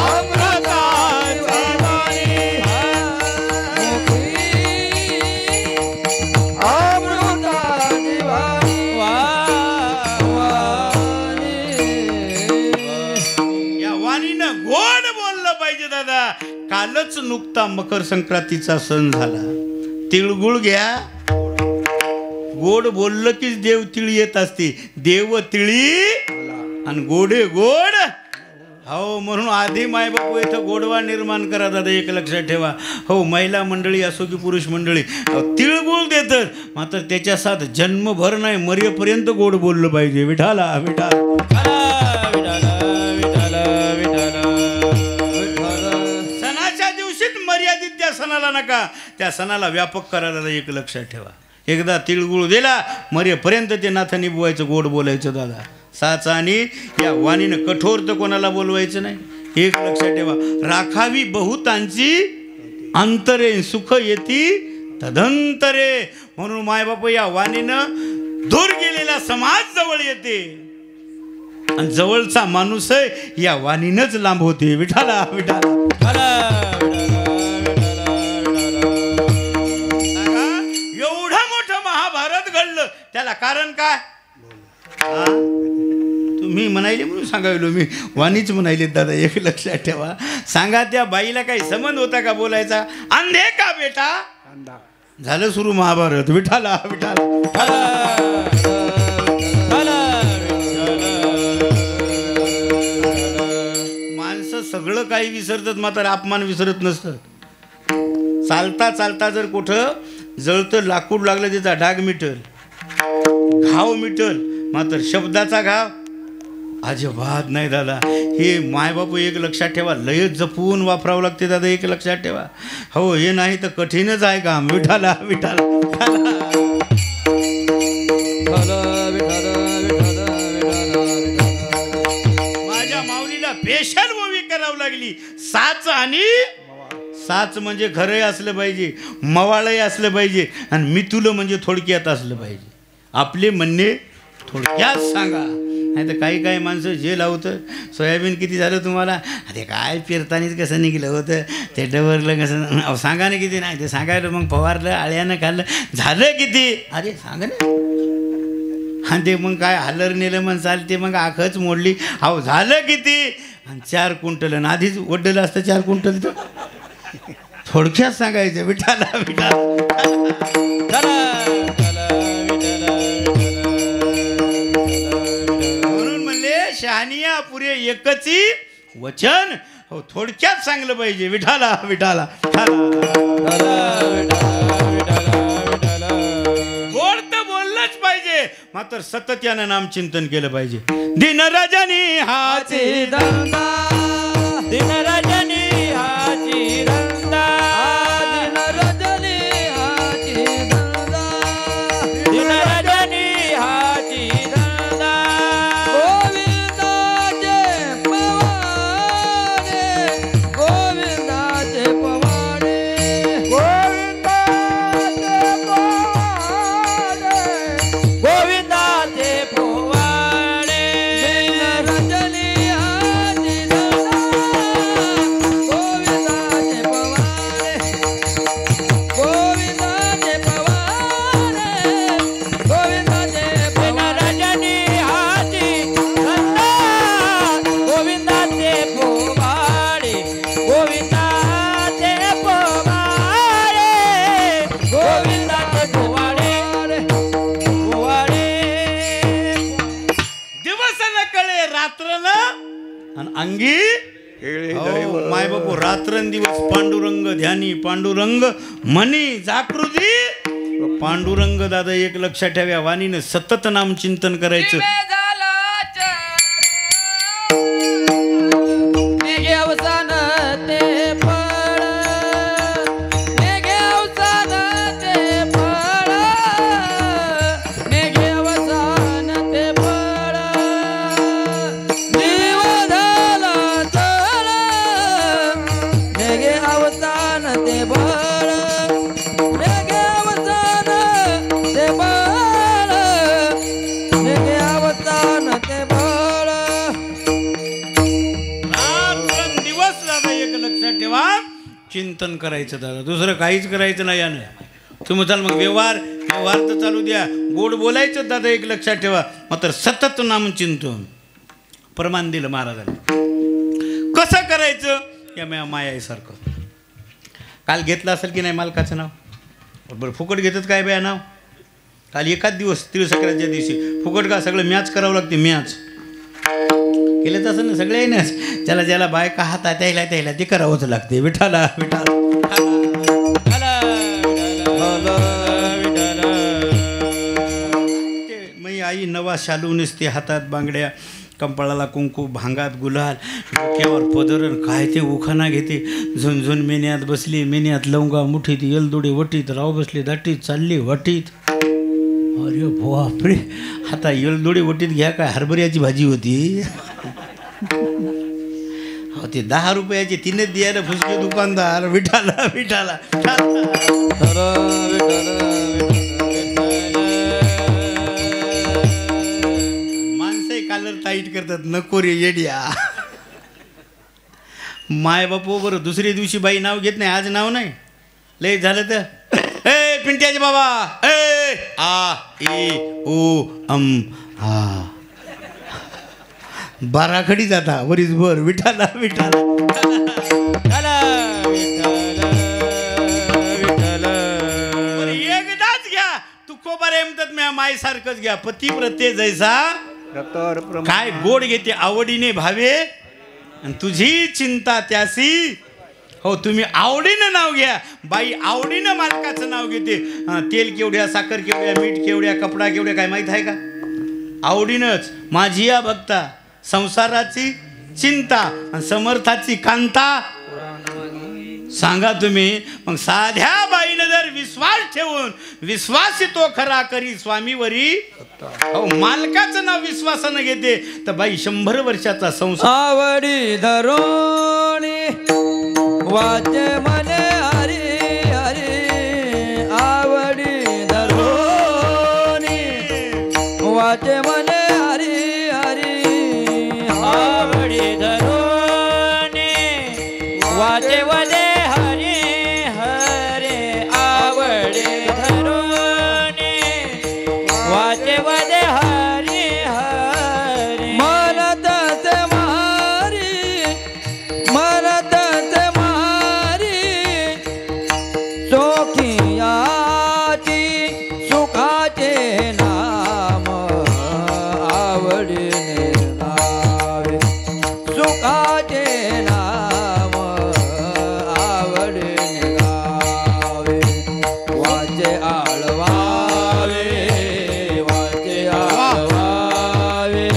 [SPEAKER 2] अमृताची वाणी, मुखी अमृताची वाणी,
[SPEAKER 1] या वाणीनं गोड बोललं पाहिजे. दादा कालच नुकता मकर संक्रांतीचा सण झाला. तिळगुळ घ्या. गोड बोललं की देव तिळी येत असते. देव तिळी आणि गोडे गोड. हो म्हणून आधी मायबापू इथं गोडवा निर्माण करा. दादा एक लक्षात ठेवा. हो महिला मंडळी असो की पुरुष मंडळी, तिळगुळ देतात मात्र त्याच्या साथ जन्मभर नाही, मरेपर्यंत गोड बोललं पाहिजे. विठाला विठाला. सणाच्या दिवशीच मर्यादित त्या सणाला नका, त्या सणाला व्यापक करायला एक लक्षात ठेवा. एकदा तिळगुळ दिला मरेपर्यंत ते नाथा निभवायचं, गोड बोलायचं. दादा साचा आणि या वाणीनं कठोर तर कोणाला बोलवायचं नाही. एक लक्षात ठेवा. राखावी बहुतांची अंतरे, सुख येती तदंतरे. म्हणून मायबाप या वाणीनं दूर गेलेला समाज जवळ येते आणि जवळचा माणूस आहे या वाणीनंच लांब होते. विठाला विठाला. एवढं मोठं महाभारत घडलं त्याला कारण काय? तुम्ही म्हणाले म्हणून सांगायलो मी, वाणीच म्हणाले. दादा एक लक्षात ठेवा. सांगा त्या बाईला काही संबंध होता का बोलायचा? अंधे का बेटा? झालं सुरू महाभारत. विठाला विठाला. माणसं सगळं काही विसरतात मात्र अपमान विसरत नसतं. चालता चालता जर कुठं जळतं लाकूड लागलं त्याचा डाग मिटल, घाव मिटल, मात्र शब्दाचा घाव अजिबात नाही. दादा हे मायबापू एक लक्षात ठेवा. लय जपून वापरावं लागते. दादा एक लक्षात ठेवा. हो हे नाही तर कठीणच आहे काम. विठाला विठाला. माझ्या माऊलीला स्पेशल मूवी करावं लागली. साच आणि साच म्हणजे खरंही असलं पाहिजे, मवाळही असलं पाहिजे आणि मितुलं म्हणजे थोडक्यात असलं पाहिजे. आपले म्हणणे थोडक्यात सांगा. नाही तर काही काही माणसं जे लावतं, सोयाबीन किती झालं तुम्हाला? अरे काय पेरतानीच कसं निघलं होतं, ते डवरलं कसं, सांगा ना किती. नाही ते सांगायला मग फवारलं, आळ्यानं खाल्लं, झालं किती? अरे सांगा ना. आणि ते मग काय हलर नेलं मग चालते, मग आखच मोडली. अहो झालं किती? आणि 4 क्विंटल. आणि आधीच वड्डलं असतं 4 क्विंटल. तर थोडक्यात सांगायचं. विठाला विठाला. शहानिया पुरे एकची वचन. हो थोडक्यात सांगलं पाहिजे. विठाला विठाला. गोड तर बोललंच पाहिजे मात्र सतत यानं नामचिंतन केलं पाहिजे. दिन रजनी हाची
[SPEAKER 2] धंदा, दिन रजनी हाची धंदा, दिन रजनी हाची
[SPEAKER 1] दिवस न कळे रात्र न आणि अंगी माय बापू रात्रंदिवस पांडुरंग ध्यानी पांडुरंग मनी जागृती पांडुरंग दादा एक लक्षात ठेव्या वाणीनं सतत नाम चिंतन करायचं
[SPEAKER 2] अवसान ते फळ मेघे अवसान ते फळ मेघे अवसान ते फळ जीव झाला तळ मेघे अवसान ते बळ मेघे अवसान ते बळ मेघे अवसान ते बळ
[SPEAKER 1] दिवस दादा एक लक्षात ठेवा चिंतन करायचं दादा दुसरं काहीच करायचं नाही यानं तुम्ही चाल मग व्यवहार तर चालू द्या गोड बोलायचं दादा एक लक्षात ठेवा मात्र सतत नाम चिंतन प्रमाण दिलं महाराजांनी कसं करायचं या मायासारखं काल घेतलं असेल की नाही मालकाचं नाव बरं फुकट घेतात काय बाया नाव काल एकाच दिवस तिळसंक्रांतीच्या दिवशी फुकट का सगळं मॅच करावं लागते मॅच केलं तसं ना सगळे ना ज्याला ज्याला बायका हातात त्याला ते करावंच लागते विठाला मी आई नवा शालू नसते हातात बांगड्या कंपाळाला कुंकू भांगात गुलाल डोक्यावर पदरण काय ते उखाणा घेते झुनझुन मेन्यात बसली मेन्यात लवंगा मुठीत येलदोडे वटीत राव बसले दाटीत चालली वाटीत अरे बापरे आता येलदोडे वटीत घ्या काय हरभऱ्याची भाजी होती हो ते 10 रुपयाचे 3च द्यायला फुसके दुकानदार विठाला विठाला माणसं कालर टाईट करतात नको रे येड्या माय बापू बरं दुसऱ्या दिवशी बाई नाव घेत नाही आज नाव नाही लय झालं तर ए पिंट्याचे बाबा ए आ ई उ आ बाराखडी जाता वरीस भर विठाला विठाला एकदाच घ्या तू कोबारे म्हणतात मी माय सारखंच घ्या पती प्रत्यय जैसा काय गोड घेते आवडीने भावे आणि तुझी चिंता त्यासी हो तुम्ही आवडीनं नाव घ्या बाई आवडीनं मालकाचं नाव घेते तेल केवढ्या साखर केवढ्या मीठ केवढ्या कपडा केवढ्या काय माहीत आहे का आवडीनंच माझी या भक्ता संसाराची चिंता आणि समर्थाची कांता सांगा तुम्ही मग साध्या बाईनं जर विश्वास ठेवून विश्वास तो खरा करी स्वामीवरी हो मालकाचं नाव विश्वासानं घेते तर बाई 100 वर्षाचा संसार
[SPEAKER 2] आवडी धरोणी वाचे मने हरी हरी आवडी धरोणी वाचे मने हरी हरी आवडी धरोणी वाचे वने हरी हरी आवडी धरोणी वाचे वने हरी हरी मनत मारी सोखियाची सुखाचे नाम आवडीने गावे सुखाचे नाम आवडीने गावे वाचे आळवावे वाचे आळवावे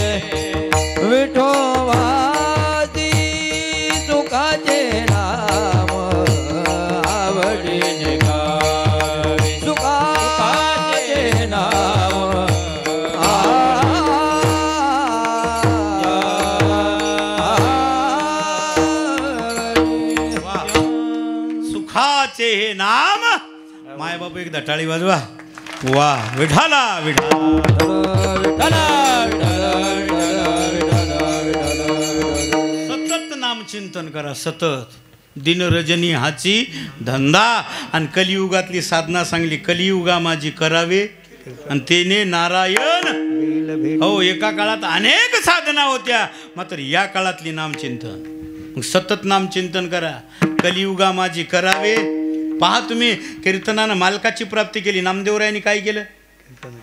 [SPEAKER 2] विठोबाची सुखाचे नाम आवडीने गावे सुखाचे नाम
[SPEAKER 1] सुखाचे हे नाम माय बापू एकदा टाळी वाजवा वा विठाला विठाला सतत नाम चिंतन करा सतत दिन रजनी हाची धंदा आणि कलियुगातली साधना सांगली कलियुगा माझी करावे आणि तेने नारायण हो एका काळात अनेक साधना होत्या मात्र या काळातली नामचिंतन मग सतत नामचिंतन करा कलियुगा माझी करावे पहा तुम्ही कीर्तनानं मालकाची प्राप्ती केली नामदेवरायांनी काय केलं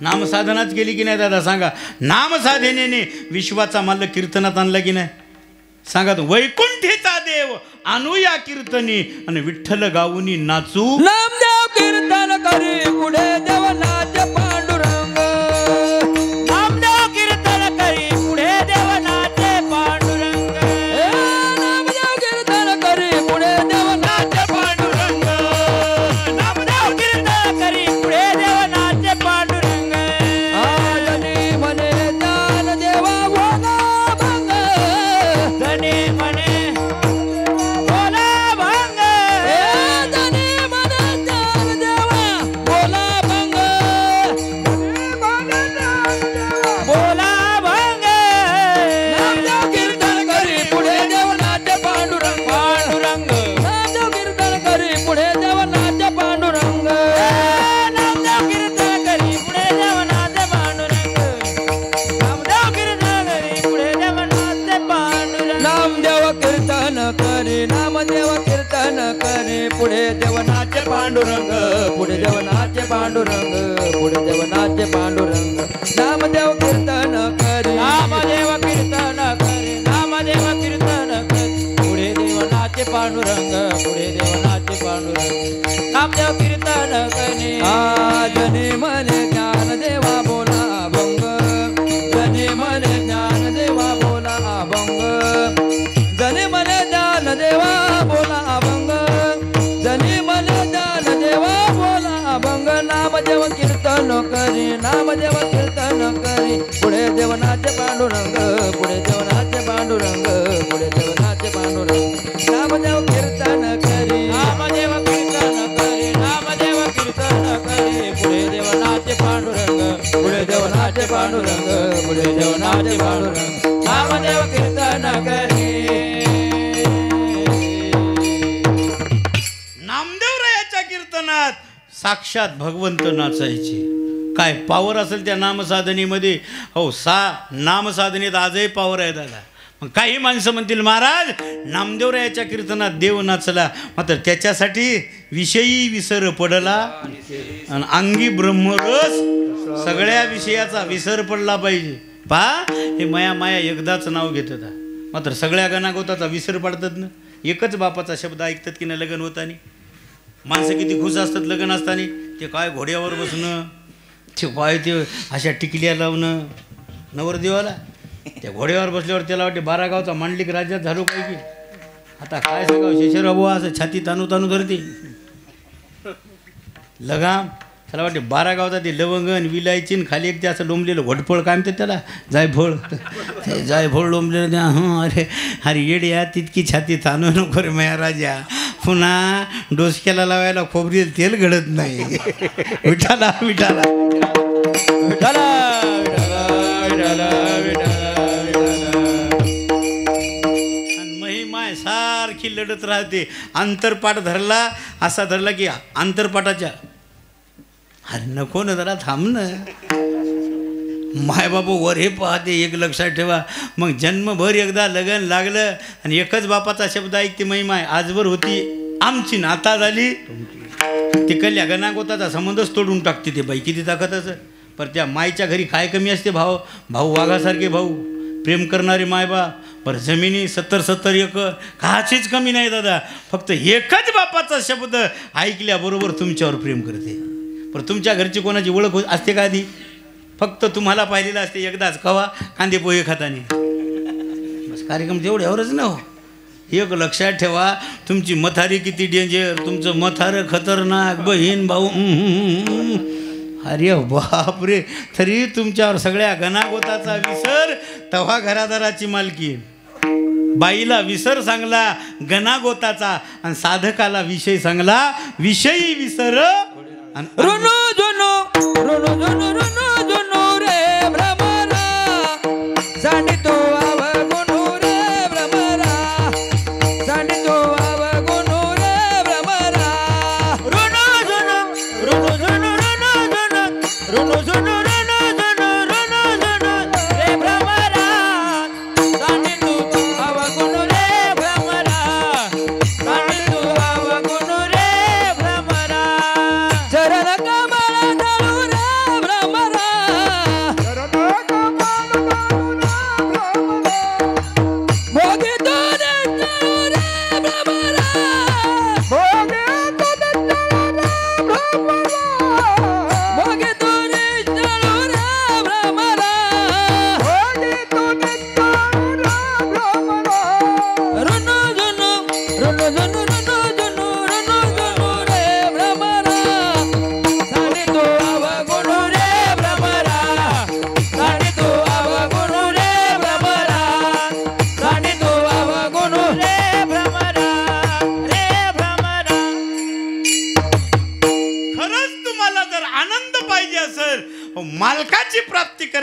[SPEAKER 1] नामसाधनाच केली की नाही दादा सांगा. नामसाधनेने विश्वाचा माल्ल कीर्तनात आणला की नाही सांगा. तो वैकुंठीचा देव आणूया कीर्तनी आणि विठ्ठल गाऊनी नाचू.
[SPEAKER 2] नामदेव कीर्तन करी पुढे देवनाचे पांडुरंग. नामदेव कीर्तन करी पुढे देवनाचे पांडुरंग. नामदेव कीर्तन करी पुढे देवनाचे पांडुरंग. नामदेव कीर्तन करी पुढे देवनाचे पांडुरंग. धनी म्हणे ज्ञान देवा बोला भंग. धनी म्हणे बोला भंग. धनी म्हणे ज्ञान देवा बोला भंग. बोला भंग. नामदेव कीर्तन करी पुढे देवनाचे पांडुरंग. पांडुरंग. नामदेव कीर्तन करी पुढे देवनाचे पांडुरंग. नामदेव कीर्तन करी पुढे देवनाचे पांडुरंग. नामदेव कीर्तन करी पुढे देवनाचे पांडुरंग. नामदेव कीर्तन करी नामदेव कीर्तन करी पुढे देवनाचे पांडुरंग. पुढे देवनाचे पांडुरंग. पुढे देवनाचे पांडुरंग. नामदेव कीर्तन करी नामदेव कीर्तन करी नामदेव कीर्तन करी पुढे देवनाचे पांडुरंग. पुढे देवनाचे पांडुरंग. नामदेव कीर्तन करी. जनी म्हणे ज्ञान देवा बोला भंग. जनी म्हणे ज्ञान देवा बोला भंग. जनी म्हणे ज्ञान देवा बोला अभंग. जनी म्हणे ज्ञान देवा बोला अभंग. नामदेव कीर्तन करी नामदेव कीर्तन करी पुढे देवनाचे पांडुरंग. पुढे देवनाचे पांडुरंग. पुढे देवनाचे पांडुरंग. नामदेव कीर्तन करी नामदेव कीर्तन करी नामदेव कीर्तन करी पुढे देवनाचे पांडुरंग. पुढे देवनाचे पांडुरंग. पुढे देवनाचे पांडुरंग. नामदेव कीर्तन करी.
[SPEAKER 1] नामदेवरायाच्या कीर्तनात साक्षात भगवंत नाचायचे. काय पावर असेल त्या नामसाधनेमध्ये. हो नामसाधनेत आजही पावर आहे दादा. मग काही माणसं म्हणतील महाराज नामदेवरायाच्या कीर्तनात देव नाचला मात्र त्याच्यासाठी विषयी विसर पडला आणि अंगी ब्रह्मरस. सगळ्या विषयाचा विसर पडला पाहिजे. पहा हे माया एकदाच नाव घेत होता मात्र सगळ्या गणागोताचा विसर पडतात ना. एकच बापाचा शब्द ऐकतात की नाही लग्न होतानी. माणसं किती खुश असतात लग्न असताना. ते काय घोड्यावर बसणं ते काय ते अशा टिकल्या लावणं नवरदेवाला. त्या घोड्यावर बसल्यावर त्याला वाटते 12 गावचा मांडलिक राज्यात झालो काय की. आता काय सांगावं शेषराबू असं छाती तानू धरते लगाम. त्याला वाटते 12 गावचा ते लवंगण विलायची खाली एक ते असं लोंबलेलं घोटफळ काय म्हणतात त्याला जायफळ. ते जायफळ लोंबलेलं त्या अरे अरे येड्या तितकी छाती ताणू नको रे मया राजा. पुन्हा डोसक्याला लावायला खोबरेल तेल घडत नाही. विठाला विठाला विठाला महिमाय सारखी लढत राहते. अंतरपाठ धरला असा धरला की अंतरपाठाच्या अरे नको ना जरा थांब ना. मायबापू वर हे पाहते एक लक्षात ठेवा. मग जन्मभर एकदा लगन लागलं आणि एकच बापाचा शब्द ऐकते महिमाय आजवर होती आमची नाता झाली. तिकडल्या गणागोताचा संबंधच तोडून टाकते ते बाई. किती ताकदच. पर त्या मायच्या घरी काय कमी असते. भाऊ वाघासारखे भाऊ प्रेम करणारे मायबा. बरं जमिनी 70 एकर काचीच कमी नाही दादा. फक्त एकच बापाचा शब्द ऐकल्याबरोबर तुमच्यावर प्रेम करते. पण तुमच्या घरची कोणाची ओळख असते का आधी. फक्त तुम्हाला पाहिलेलं असते एकदाच कवा कांदे पोहे खाताने. बस कार्यक्रम तेवढ्यावरच ना हो. एक लक्षात ठेवा तुमची मथारी किती डेंजर. तुमचं मथारं खतरनाक. बहीण भाऊ अरे बापरे. तरी तुमच्यावर सगळ्या गणागोताचा विसर. तव्हा घरादाराची मालकी. बाईला विसर सांगला गणागोताचा आणि साधकाला विषय सांगला विषयी विसर.
[SPEAKER 2] रुनु जुनु रुनु जुनु रुनु जुनु रे भ्रमरा. सांडितो अवगुणु रे भ्रमरा. सांडितो अवगुणु रे भ्रमरा. रुनु जुनु रुनु जुनु रुनु जुनु रुनु जुनु रुनु जुनु रुनु जुनु रे भ्रमरा. सांडितो अवगुणु रे भ्रमरा. सांडितो अवगुणु रे भ्रमरा. चरण कमल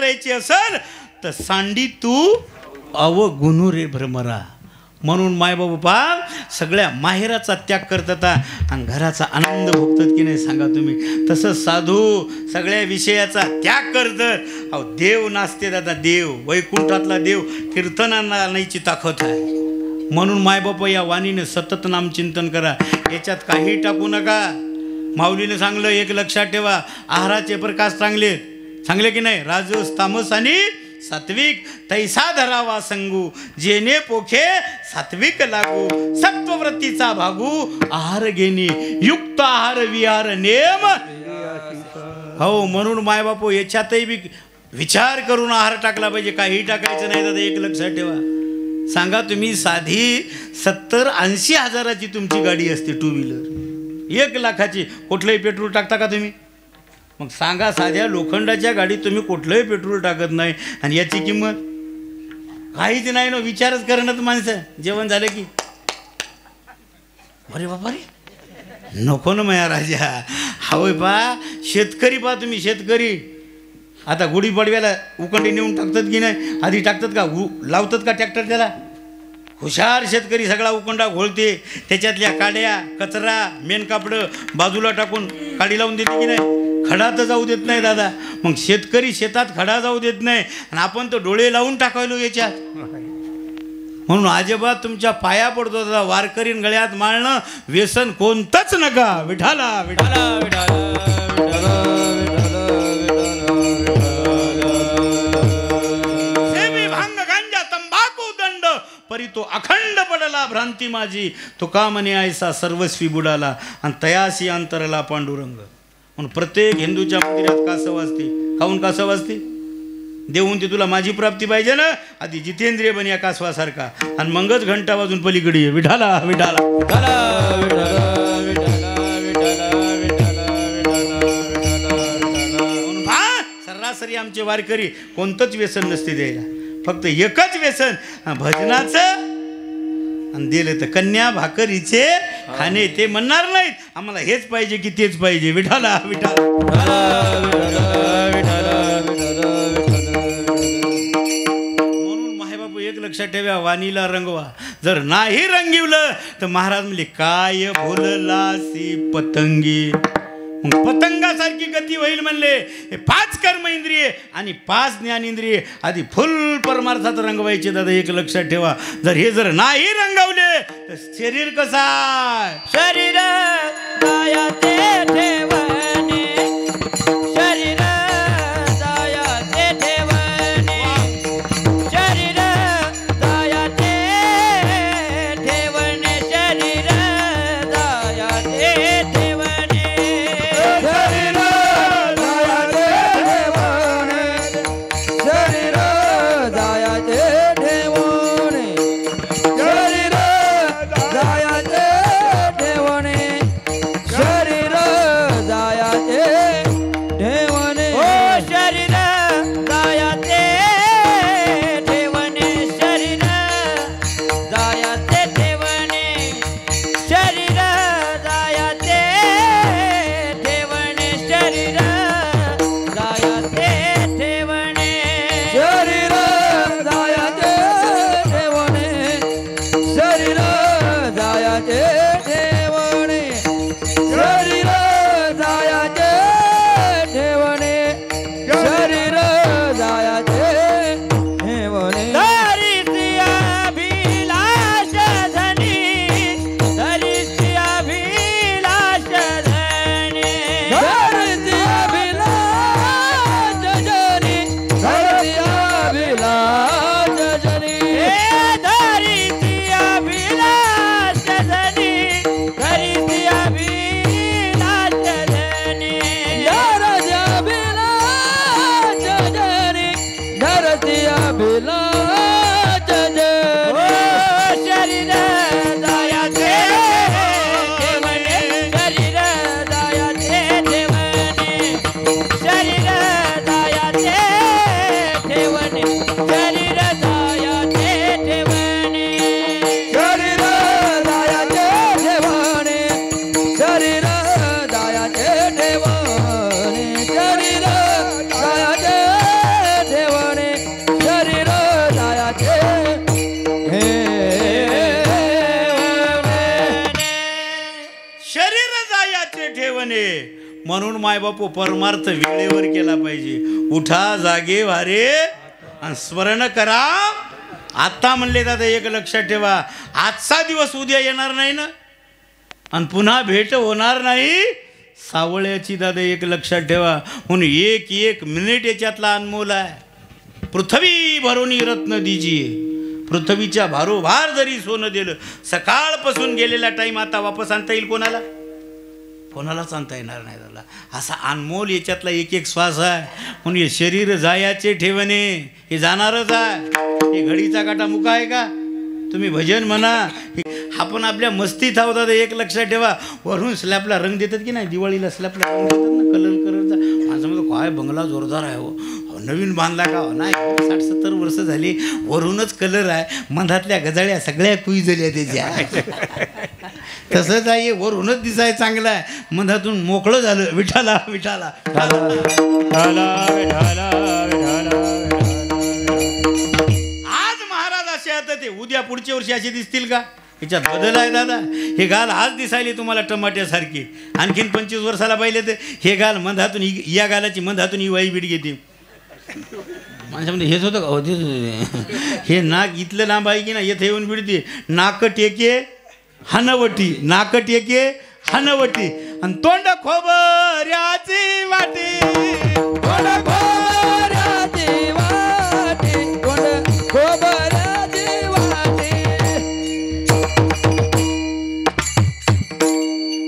[SPEAKER 1] करायची असेल तर सांडी तू अवगुणू रे भ्रमरा. म्हणून मायबाबा सगळ्या माहेराचा त्याग करतात आणि घराचा आनंद भोगतात की नाही सांगा तुम्ही. तसंच साधू सगळ्या विषयाचा त्याग करतात. अहो देव नाचते दादा, देव वैकुंठातला देव कीर्तनांना आणायची ताकद आहे. म्हणून मायबापा या वाणीने सतत नामचिंतन करा, याच्यात काही टाकू नका. माऊलीने सांगलं एक लक्षात ठेवा, आहाराचे प्रकाश चांगले की नाही, राजस तामस आणि सात्विक तैसा धरावा संगू, जेने पोखे सात्विक लागू, सत्ववृत्तीचा भागू आहार घेणे, युक्त आहार विहार नेम. हो म्हणून मायबापू याच्यातही बी विचार करून आहार टाकला पाहिजे, काही टाकायचं नाही दादा. एक लक्षात ठेवा, सांगा तुम्ही साधी 70-80 हजाराची तुमची गाडी असते टू व्हीलर, 1 लाखाची, कुठलंही पेट्रोल टाकता का तुम्ही? मग सांगा साध्या लोखंडाच्या गाडीत तुम्ही कुठलंही पेट्रोल टाकत नाही आणि याची किंमत काहीच नाही ना. विचारच करणार माणसं जेवण झालं की अरे बाबा रे नको ना मया राजा. हवय पा शेतकरी पा तुम्ही, शेतकरी आता गुढीपाडव्याला उकंडी नेऊन टाकतात की नाही, आधी टाकतात का, लावतात का ट्रॅक्टर त्याला? हुशार शेतकरी सगळा उकंडा घोळते, त्याच्यातल्या काड्या कचरा मेन कापडं बाजूला टाकून काडी लावून देते की नाही, खडा तर जाऊ देत नाही दादा. मग शेतकरी शेतात खडा जाऊ देत नाही आणि आपण तर डोळे लावून टाकायलो याच्यात. म्हणून आजोबा तुमच्या पाया पडतो दादा, वारकरीन गळ्यात माळणं व्यसन कोणतंच नका. विठाला विठाला विठाला सेवी भांग गांजा तंबाखू दंड परी तो अखंड पडला भ्रांती माझी, तो का म्हणे ऐसा सर्वस्वी बुडाला आणि तयासी अंतरला पांडुरंग. म्हणून प्रत्येक हिंदूच्या मंदिरात कासव असते. काहून कासव असते? देऊन ते तुला माझी प्राप्ती पाहिजे ना, आधी जितेंद्रिय बन या कासवासारखा आणि मगच घंटा वाजून पलीकडे ये. विठाला विठाला म्हणून सरासरी आमचे वारकरी कोणतंच व्यसन नसते द्यायला, फक्त एकच व्यसन भजनाचं, आणि दिलं तर कन्या भाकरीचे खाणे. ते म्हणणार नाहीत आम्हाला हेच पाहिजे की तेच पाहिजे. विठाला विठाला म्हणून माहेबापू एक लक्षात ठेवा, वाणीला रंगवा. जर नाही रंगविलं तर महाराज म्हणले काय बोललासी पतंगी. मग पतंगासारखी गती होईल म्हणले. हे 5 कर्म इंद्रिये आणि 5 ज्ञानेंद्रिये आधी फुल परमार्थात रंगवायचे दादा. एक लक्षात ठेवा, जर नाही रंगवले तर शरीर कसा,
[SPEAKER 2] शरीर दयाचे ठेवणे, शरीर दयाचे ठेवणे, शरीर दयाचे ठेवणे, शरीर दयाचे ठेवणे, शरीर दयाचे ठेवणे, शरीर दयाचे ठेवणे, शरीर
[SPEAKER 1] म्हणून मायबापू परमार्थ वेळेवर केला पाहिजे. उठा जागे वारे आणि स्मरण करा. आता म्हणले दादा एक लक्षात ठेवा, आजचा दिवस उद्या येणार नाही ना आणि पुन्हा भेट होणार नाही. सावळ्याची दादा एक लक्षात ठेवा, म्हणून एक एक मिनिट याच्यातला अनमोल आहे. पृथ्वी भरोनी रत्न दीजिये, पृथ्वीच्या भारोभार जरी सोनं दिलं, सकाळपासून गेलेला टाईम आता वापस आणता येईल कोणाला? कोणालाच आणता येणार नाही त्याला. असा अनमोल याच्यातला एक एक श्वास आहे. म्हणून हे शरीर जायाचे ठेवणे, हे जाणारच आहे. हे घडीचा काटा मुका आहे का? तुम्ही भजन म्हणा, आपण आपल्या मस्तीत आहोत दादा एक लक्षात ठेवा. वरून स्लॅबला रंग देतात की नाही, दिवाळीला स्लॅबला रंग देतात ना, कलर कलरचा. माझं म्हणतो काय बंगला जोरदार आहे हो, नवीन बांधला का? नाही, 60-70 वर्ष झाली, वरूनच कलर आहे, मधातल्या गजाळ्या सगळ्या कुईजल्या त्याच्या. तसंच आहे, वरूनच दिसाय चांगलं आहे, मधातून मोकळं झालं. विठाला विठाला आज महाराज असे आता ते उद्या पुढच्या वर्षी असे दिसतील का? ह्याच्यात बदल आहे दादा. हे गाल आज दिसायले तुम्हाला टमाट्यासारखे, आणखीन 25 वर्षाला पाहिले तर हे गाल मधातून या गालाची मधातून ही वाई बीट घेते. माणसामध्ये हेच होतं का? होते. हे नाक इथलं लांब आहे की ना, येथे येऊन बिडते. नाक टेके हनवटी, नाक टेके हनवटी आणि तोंड खोबऱ्याची वाटी.
[SPEAKER 2] तोंड खोबऱ्याची वाटी, तोंड खोबऱ्याची वाटी.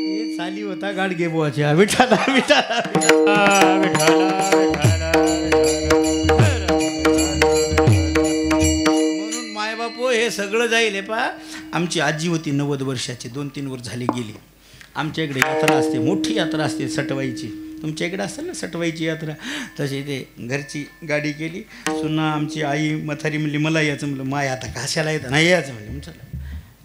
[SPEAKER 1] हे चाली होता गाडगे बुवाच्या. विठाला विठाला विठाला विठाला. म्हणून मायबापू हे सगळं जाईल. हे पहा, आमची आजी होती 90 वर्षाची, 2-3 वर्ष झाली गेली. आमच्या इकडे यात्रा असते, मोठी यात्रा असते सटवाईची. तुमच्या इकडे असते ना सटवाईची यात्रा, तशी ते घरची गाडी केली. सुना आमची आई म्हातारी म्हणली मला यायचं. म्हणलं माय आता कशाला येतं? नाही यायचं म्हणले. चला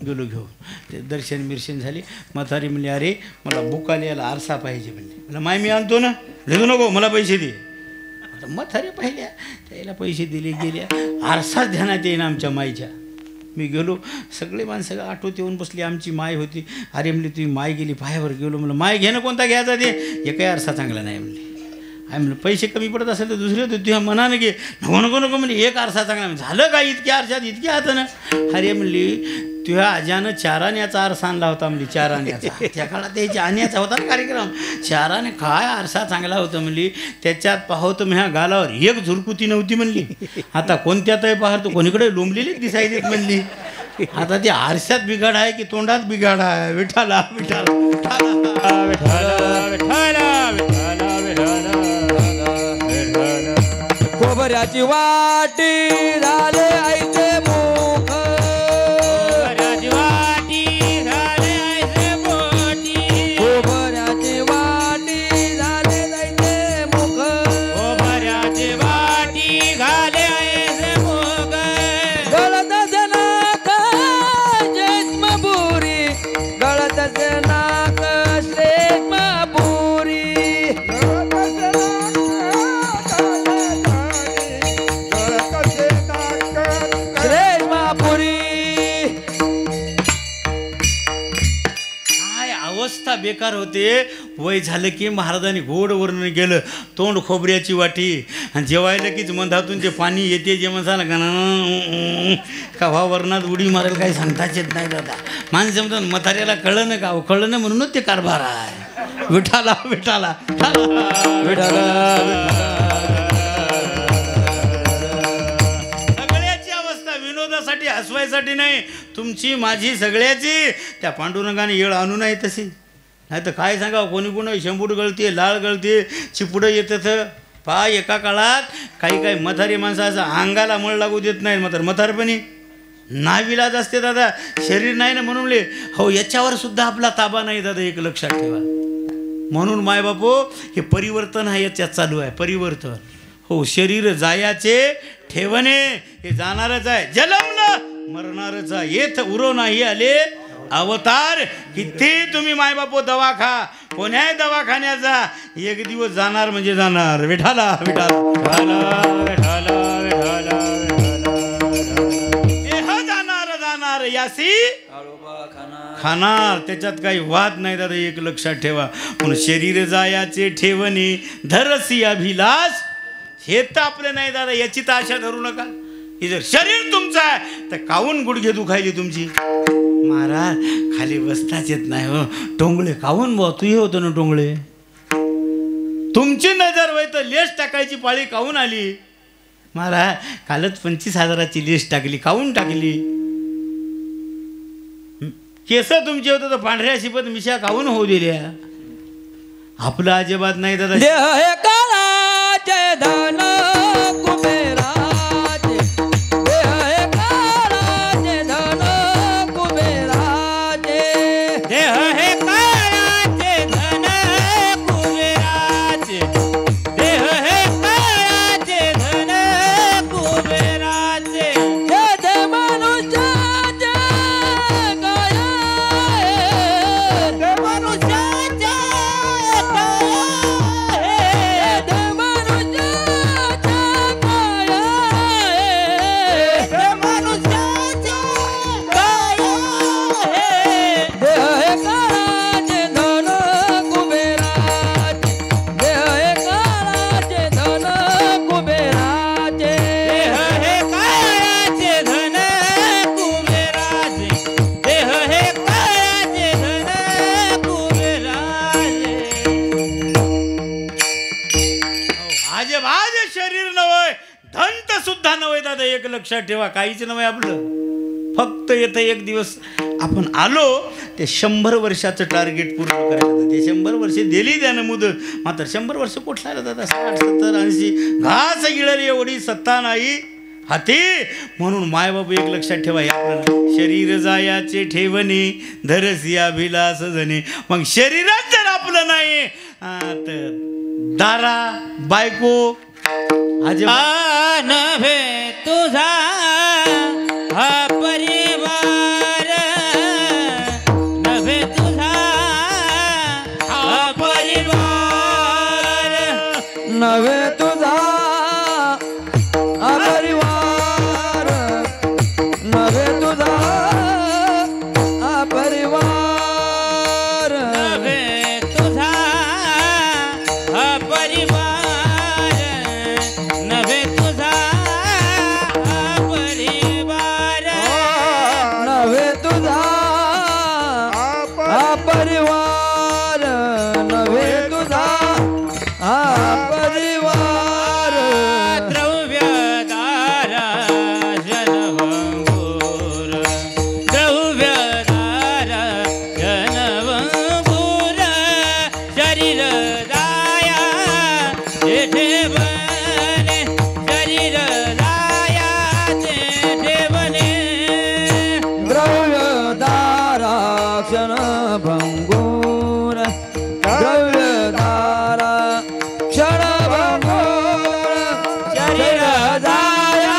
[SPEAKER 1] गेलो घेऊन. ते दर्शन मिर्शन झाली. म्हातारी म्हणली अरे मला बुकाला यायला आरसा पाहिजे म्हणले. मला माय मी आणतो ना. लिहू नको, मला पैसे दे. आता म्हातारी पाहिल्या, त्याला पैसे दिले गेल्या. आरसाच ध्यानात येईन आमच्या माईच्या. मी गेलो, सगळे माणसं आठवत येऊन बसली. आमची माय होती. अरे म्हणली तुम्ही माय गेली पायावर. गेलो म्हणलं माय घेणं कोणता घ्यायचा ते? हे काही आरसा चांगला नाही म्हणले. आहे म्हणलं पैसे कमी पडत असेल तर दुसरे होते, तुझ्या मनानं घे. नको नको नको म्हणजे एक आरसा चांगला. झालं काय इतक्या आरशात इतक्या हातानं? अरे म्हणली तुझ्या आज्यानं 4 आण्याचा आरसा आणला होता म्हणली. 4 आण्याचा. त्या काळात त्याची आण्याचा होता ना कार्यक्रम. 4 आणे काय आरसा चांगला होता म्हणली. त्याच्यात पाहतो मी ह्या गालावर एक झुरकुती नव्हती म्हणली. आता कोणत्यातही पाहतो कोणीकडे लोंबलेलीच दिसायची म्हणली. आता ते आरशात बिघाड आहे की तोंडात बिघाड आहे? विठाला विठाला विठाला विठाला विठाला विठाला.
[SPEAKER 2] खोबऱ्याची वाटी झाले आईचे मुख, खोबऱ्याची वाटी झाले आईचे मोठी. खोबऱ्याची वाटी झाले आईचे मुख, खोबऱ्याची वाटी झाले आईचे मुख. गळत नाक जन्मपुरी, गळत नाक श्रेष्ठपुरी.
[SPEAKER 1] अवस्था बेकार होते. वय झालं की महाराजांनी गोड वर्णन केलं. तोंड खोबऱ्याची वाटी आणि जेवायला कीच मधातून जे पाणी येते जे म्हणता ना कव्हा वर्णात उडी मारेल काही सांगताच येत नाही दादा. माणसं म्हणतात म्हाताऱ्याला कळलं ना का? कळलं ना म्हणूनच ते कारभार आहे. विठाला विठाला सगळ्याची अवस्था विनोदासाठी हसवायसाठी नाही, तुमची माझी सगळ्याची. त्या पांडुरंगाने येळ आणू नाही तशी. नाही तर काय सांगा, कोणी कोणी शेंबूड गळते, लाळ गळते, चिपुडं येतं. पहा एका काळात काही काही म्हातारी माणसं असं अंगाला मळ लागू देत नाही. म्हातारपणी नाविलाज असते दादा. शरीर नाही ना म्हणून हो याच्यावर सुद्धा आपला ताबा नाही दादा, एक लक्षात ठेवा. म्हणून मायबापू हे परिवर्तन आहे, याच्यात चालू आहे परिवर्तन. हो शरीर जायाचे ठेवणे, हे जाणारच आहे. जलमलं मरणारच आहे. येथ उरो नाही आले अवतार. किती तुम्ही मायबापू दवा खा, कोण्याही दवाखान्याचा, एक दिवस जाणार म्हणजे जाणार. विठाला विठाला विठाला विठाला विठाला. जाणार यासी खाणार, त्याच्यात काही वाद नाही दादा, एक लक्षात ठेवा. म्हणून शरीर जायाचे ठेवणे धरसी अभिलाष, हे तर आपलं नाही दादा, याची तर आशा धरू नका. हे जर शरीर तुमचं आहे तर काहून गुडघे दुखायली तुमची? महाराज खाली बसताच येत नाही हो. टोंगळे काहून भाऊ, तू हे होतं ना टोंगळे, तुमची नजर वय तर लेस टाकायची पाळी काहून आली? महाराज कालच 25,000ची लेस टाकली, काहून टाकली? केस तुमचे होतं तर पांढऱ्या शिपत मिशा काहून होऊ दिल्या? आपलं अजिबात नाही दादा.
[SPEAKER 2] देह हे काळाचे धन कुबेराचे, देह हे काळाचे धन कुबेराचे,
[SPEAKER 4] देह हे काळाचे धन कुबेराचे, देह हे काळाचे धन कुबेराचे.
[SPEAKER 2] जे मनुष्याचे काय
[SPEAKER 4] ते मनुष्याचे काय आहे?
[SPEAKER 2] ते मनुष्याचे काय
[SPEAKER 4] ते मनुष्याचे काय आहे?
[SPEAKER 2] देह हे काळाचे धन कुबेराचे, देह हे काळाचे धन कुबेराचे,
[SPEAKER 4] देह हे काळाचे धन कुबेराचे, देह हे काळाचे धन कुबेराचे.
[SPEAKER 1] आज शरीर नव्हे, धंत सुद्धा नव्हे दादा, एक लक्षात ठेवा. काहीच नव्हे आपलं, फक्त येतं एक दिवस आपण आलो ते 100 वर्षाचं टार्गेट पूर्ण करायचं. ते 100 वर्ष दिली त्यानं मुदत, मात्र 100 वर्ष कुठला आलं दादा? 60, 70, 80 घास गिळली एवढी सत्ता नाही हाती. म्हणून मायबाबू एक लक्षात ठेवा, हे आपल्याला शरीर जायाचे ठेवणे धरसी अभिलाष जणे. मग शरीरात जर आपलं नाही तर दारा बायको अजिबात
[SPEAKER 4] नव्हे तुझा हा परिवार, नव्हे तुझा हा परिवार,
[SPEAKER 2] नव्हे तुझा अपरिवार, नव्हे तुझा अपरिवार,
[SPEAKER 4] नव्हे तुझा हा परिवार, नव्हे तुझा हा परिवार,
[SPEAKER 2] नव्हे तुझा अपरिवार, नव्हे तुझा अपरिवार,
[SPEAKER 4] द्रव्यदारा जनवंगूर, द्रव्यदारा जनवंगूर, शरीर जाया ते ठेवणे, शरीर जाया ते ठेवणे,
[SPEAKER 2] द्रव्यदारा क्षण भंगूर, द्रव्यदारा क्षण भंगूर, शरीर जाया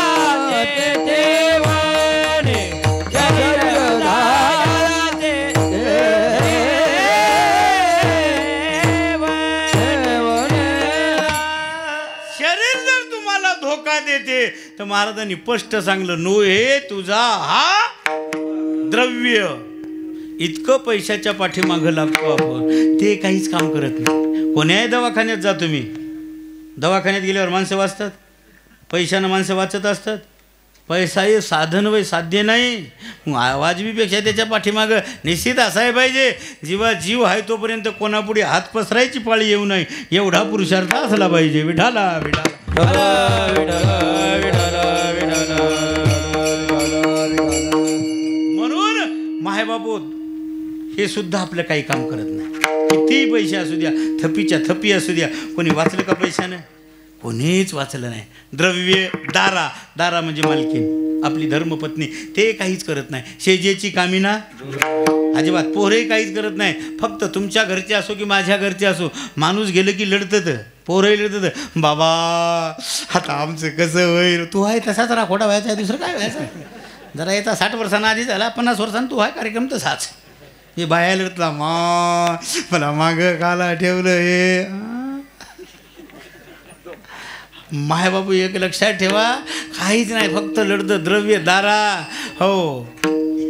[SPEAKER 2] ते ठेवणे, शरीर जाया ते ठेवणे.
[SPEAKER 1] शरीर जर तुम्हाला धोका देते तर महाराजांनी स्पष्ट सांगलं, नो हे तुझा हा द्रव्य. इतकं पैशाच्या पाठीमागं लागतो आपण, ते काहीच काम करत नाही. कोण्याही दवाखान्यात जा तुम्ही, दवाखान्यात गेल्यावर माणसं वाचतात, पैशानं माणसं वाचत असतात. पैसा हे साधन वय साध्य नाही. वाजवीपेक्षा त्याच्या पाठीमागं निश्चित असाय पाहिजे, जीवा जीव आहे तोपर्यंत कोणापुढे हात पसरायची पाळी येऊ नये, एवढा पुरुषार्थ असला पाहिजे. विठाला विठाला. म्हणून मायबाबू हे सुद्धा आपलं काही काम करत नाही. कितीही पैसे असू द्या, थपीच्या थपी असू द्या, कोणी वाचलं का पैशानं? कोणीच वाचलं नाही. द्रव्य दारा, दारा म्हणजे मालकीन, आपली धर्मपत्नी, ते काहीच करत नाही. शेजेची कामिना अजिबात, पोरही काहीच करत नाही. फक्त तुमच्या घरचे असो की माझ्या घरचे असो, माणूस गेलं की लढतं, पोरही लढतं. बाबा आता आमचं कसं होईल? तू आहे तसाच राखोटा व्हायचा आहे, दुसरं काय व्हायचं? जरा येता 60 वर्षांना आधी झाला, 50 वर्षांना तू आहे कार्यक्रम तसाच. हे बाया लढतला मला मागं काला ठेवलं हे. मायबाबू एक लक्षात ठेवा, काहीच नाही, फक्त लढतं द्रव्य दारा. हो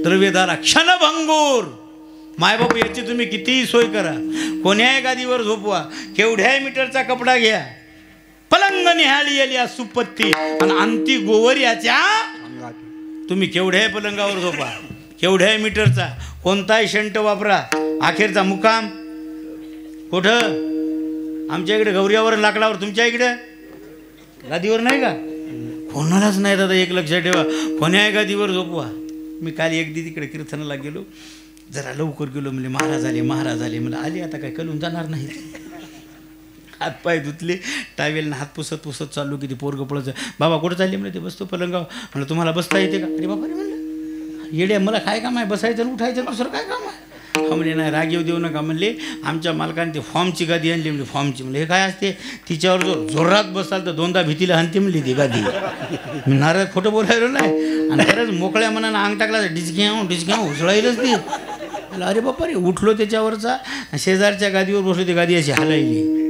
[SPEAKER 1] द्रव्यदारा क्षणभंगूर. मायबाप याची तुम्ही कितीही सोय करा, कोण्याही गादीवर झोपवा, केवढ्याही मीटरचा कपडा घ्या, पलंग निहाळी आली आज सुपत्ती आणि अंती गोवर याच्या तुम्ही केवढ्याही पलंगावर झोपा, केवढ्याही मीटरचा कोणताही शंट वापरा, अखेरचा मुकाम कुठं? आमच्या इकडे गौऱ्यावर लाकडावर, तुमच्या इकडे गादीवर नाही का? कोणालाच नाही दादा, एक लक्षात ठेवा, कोण्याही गादीवर झोपवा. मी काल एक दी तिकडे कीर्तनाला गेलो, जरा लवकर गेलो, म्हणजे महाराज आले मला आले, आता काय कळून जाणार नाही. हातपाय धुतले, टावेलनं हात पुसत चाललो की ते पोरगं पळत, बाबा कुठं चालले म्हणजे ते बसतो पलंगावर. म्हणलं तुम्हाला बसता येते का? अरे बाबा रे म्हणलं, येड्या मला काय काम आहे, बसायचं उठायचं, दुसरं काय काम आहे? हा म्हणजे नाही, राग येऊ देऊ नका म्हणले, आमच्या मालकाने ते फॉर्मची गादी आणली. म्हणजे फॉर्मची म्हणले हे काय असते, तिच्यावर जो जोरात बसाल तर दोनदा भीतीला हाणते म्हणली ती गादी. मी नाराज खोटं बोलायलो नाही, आणि खरंच मोकळ्या मनानं अंग टाकला, डिचक्या उसळायलच ती. अरे बापा रे, उठलो त्याच्यावरचा, शेजारच्या गादीवर बसलो, ती गादी अशी हलायली.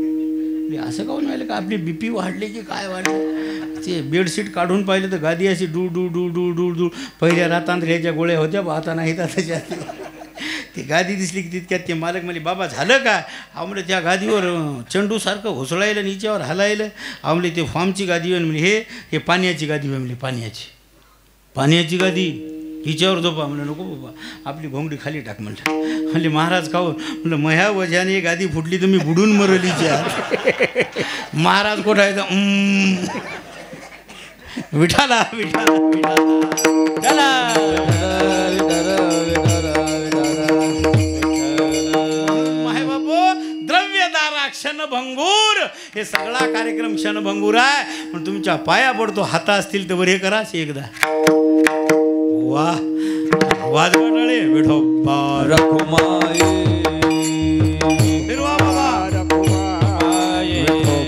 [SPEAKER 1] असं काऊन व्हायला का, आपली बीपी वाढली की काय वाढलं? ते बेडशीट काढून पाहिलं तर गादी अशी do do do do do do. पहिल्या रातांत्र्याच्या गोळ्या होत्या, आता नाहीत त्याच्यात. ती गादी दिसली की तितक्यात ते मालक म्हणले, बाबा झालं का? आम्हाला त्या गादीवर चेंडूसारखं घुसळायलं, नीच्यावर हलायलं. आम्हाला ते फॉर्मची गादी म्हणजे हे पाण्याची गादी म्हणले, पाण्याची गादी हिच्यावर झोपा. म्हणलं नको बाबा, आपली घोंगडी खाली टाक म्हणलं. म्हणले महाराज खाऊ? म्हणलं मह्या वजाने गादी फुटली तुम्ही बुडून मरलीच्या. महाराज कोठायचा विठाला द्रव्यदारा क्षणभंगूर. हे सगळा कार्यक्रम क्षणभंगूर आहे, पण तुमच्या पाया पडतो, हाता असतील तर बरे हे करा एकदा. वाह वाज वाटाळे विठोबा
[SPEAKER 2] रखुमाई
[SPEAKER 1] फिरवा बाबा
[SPEAKER 2] रखुमाई ठेवा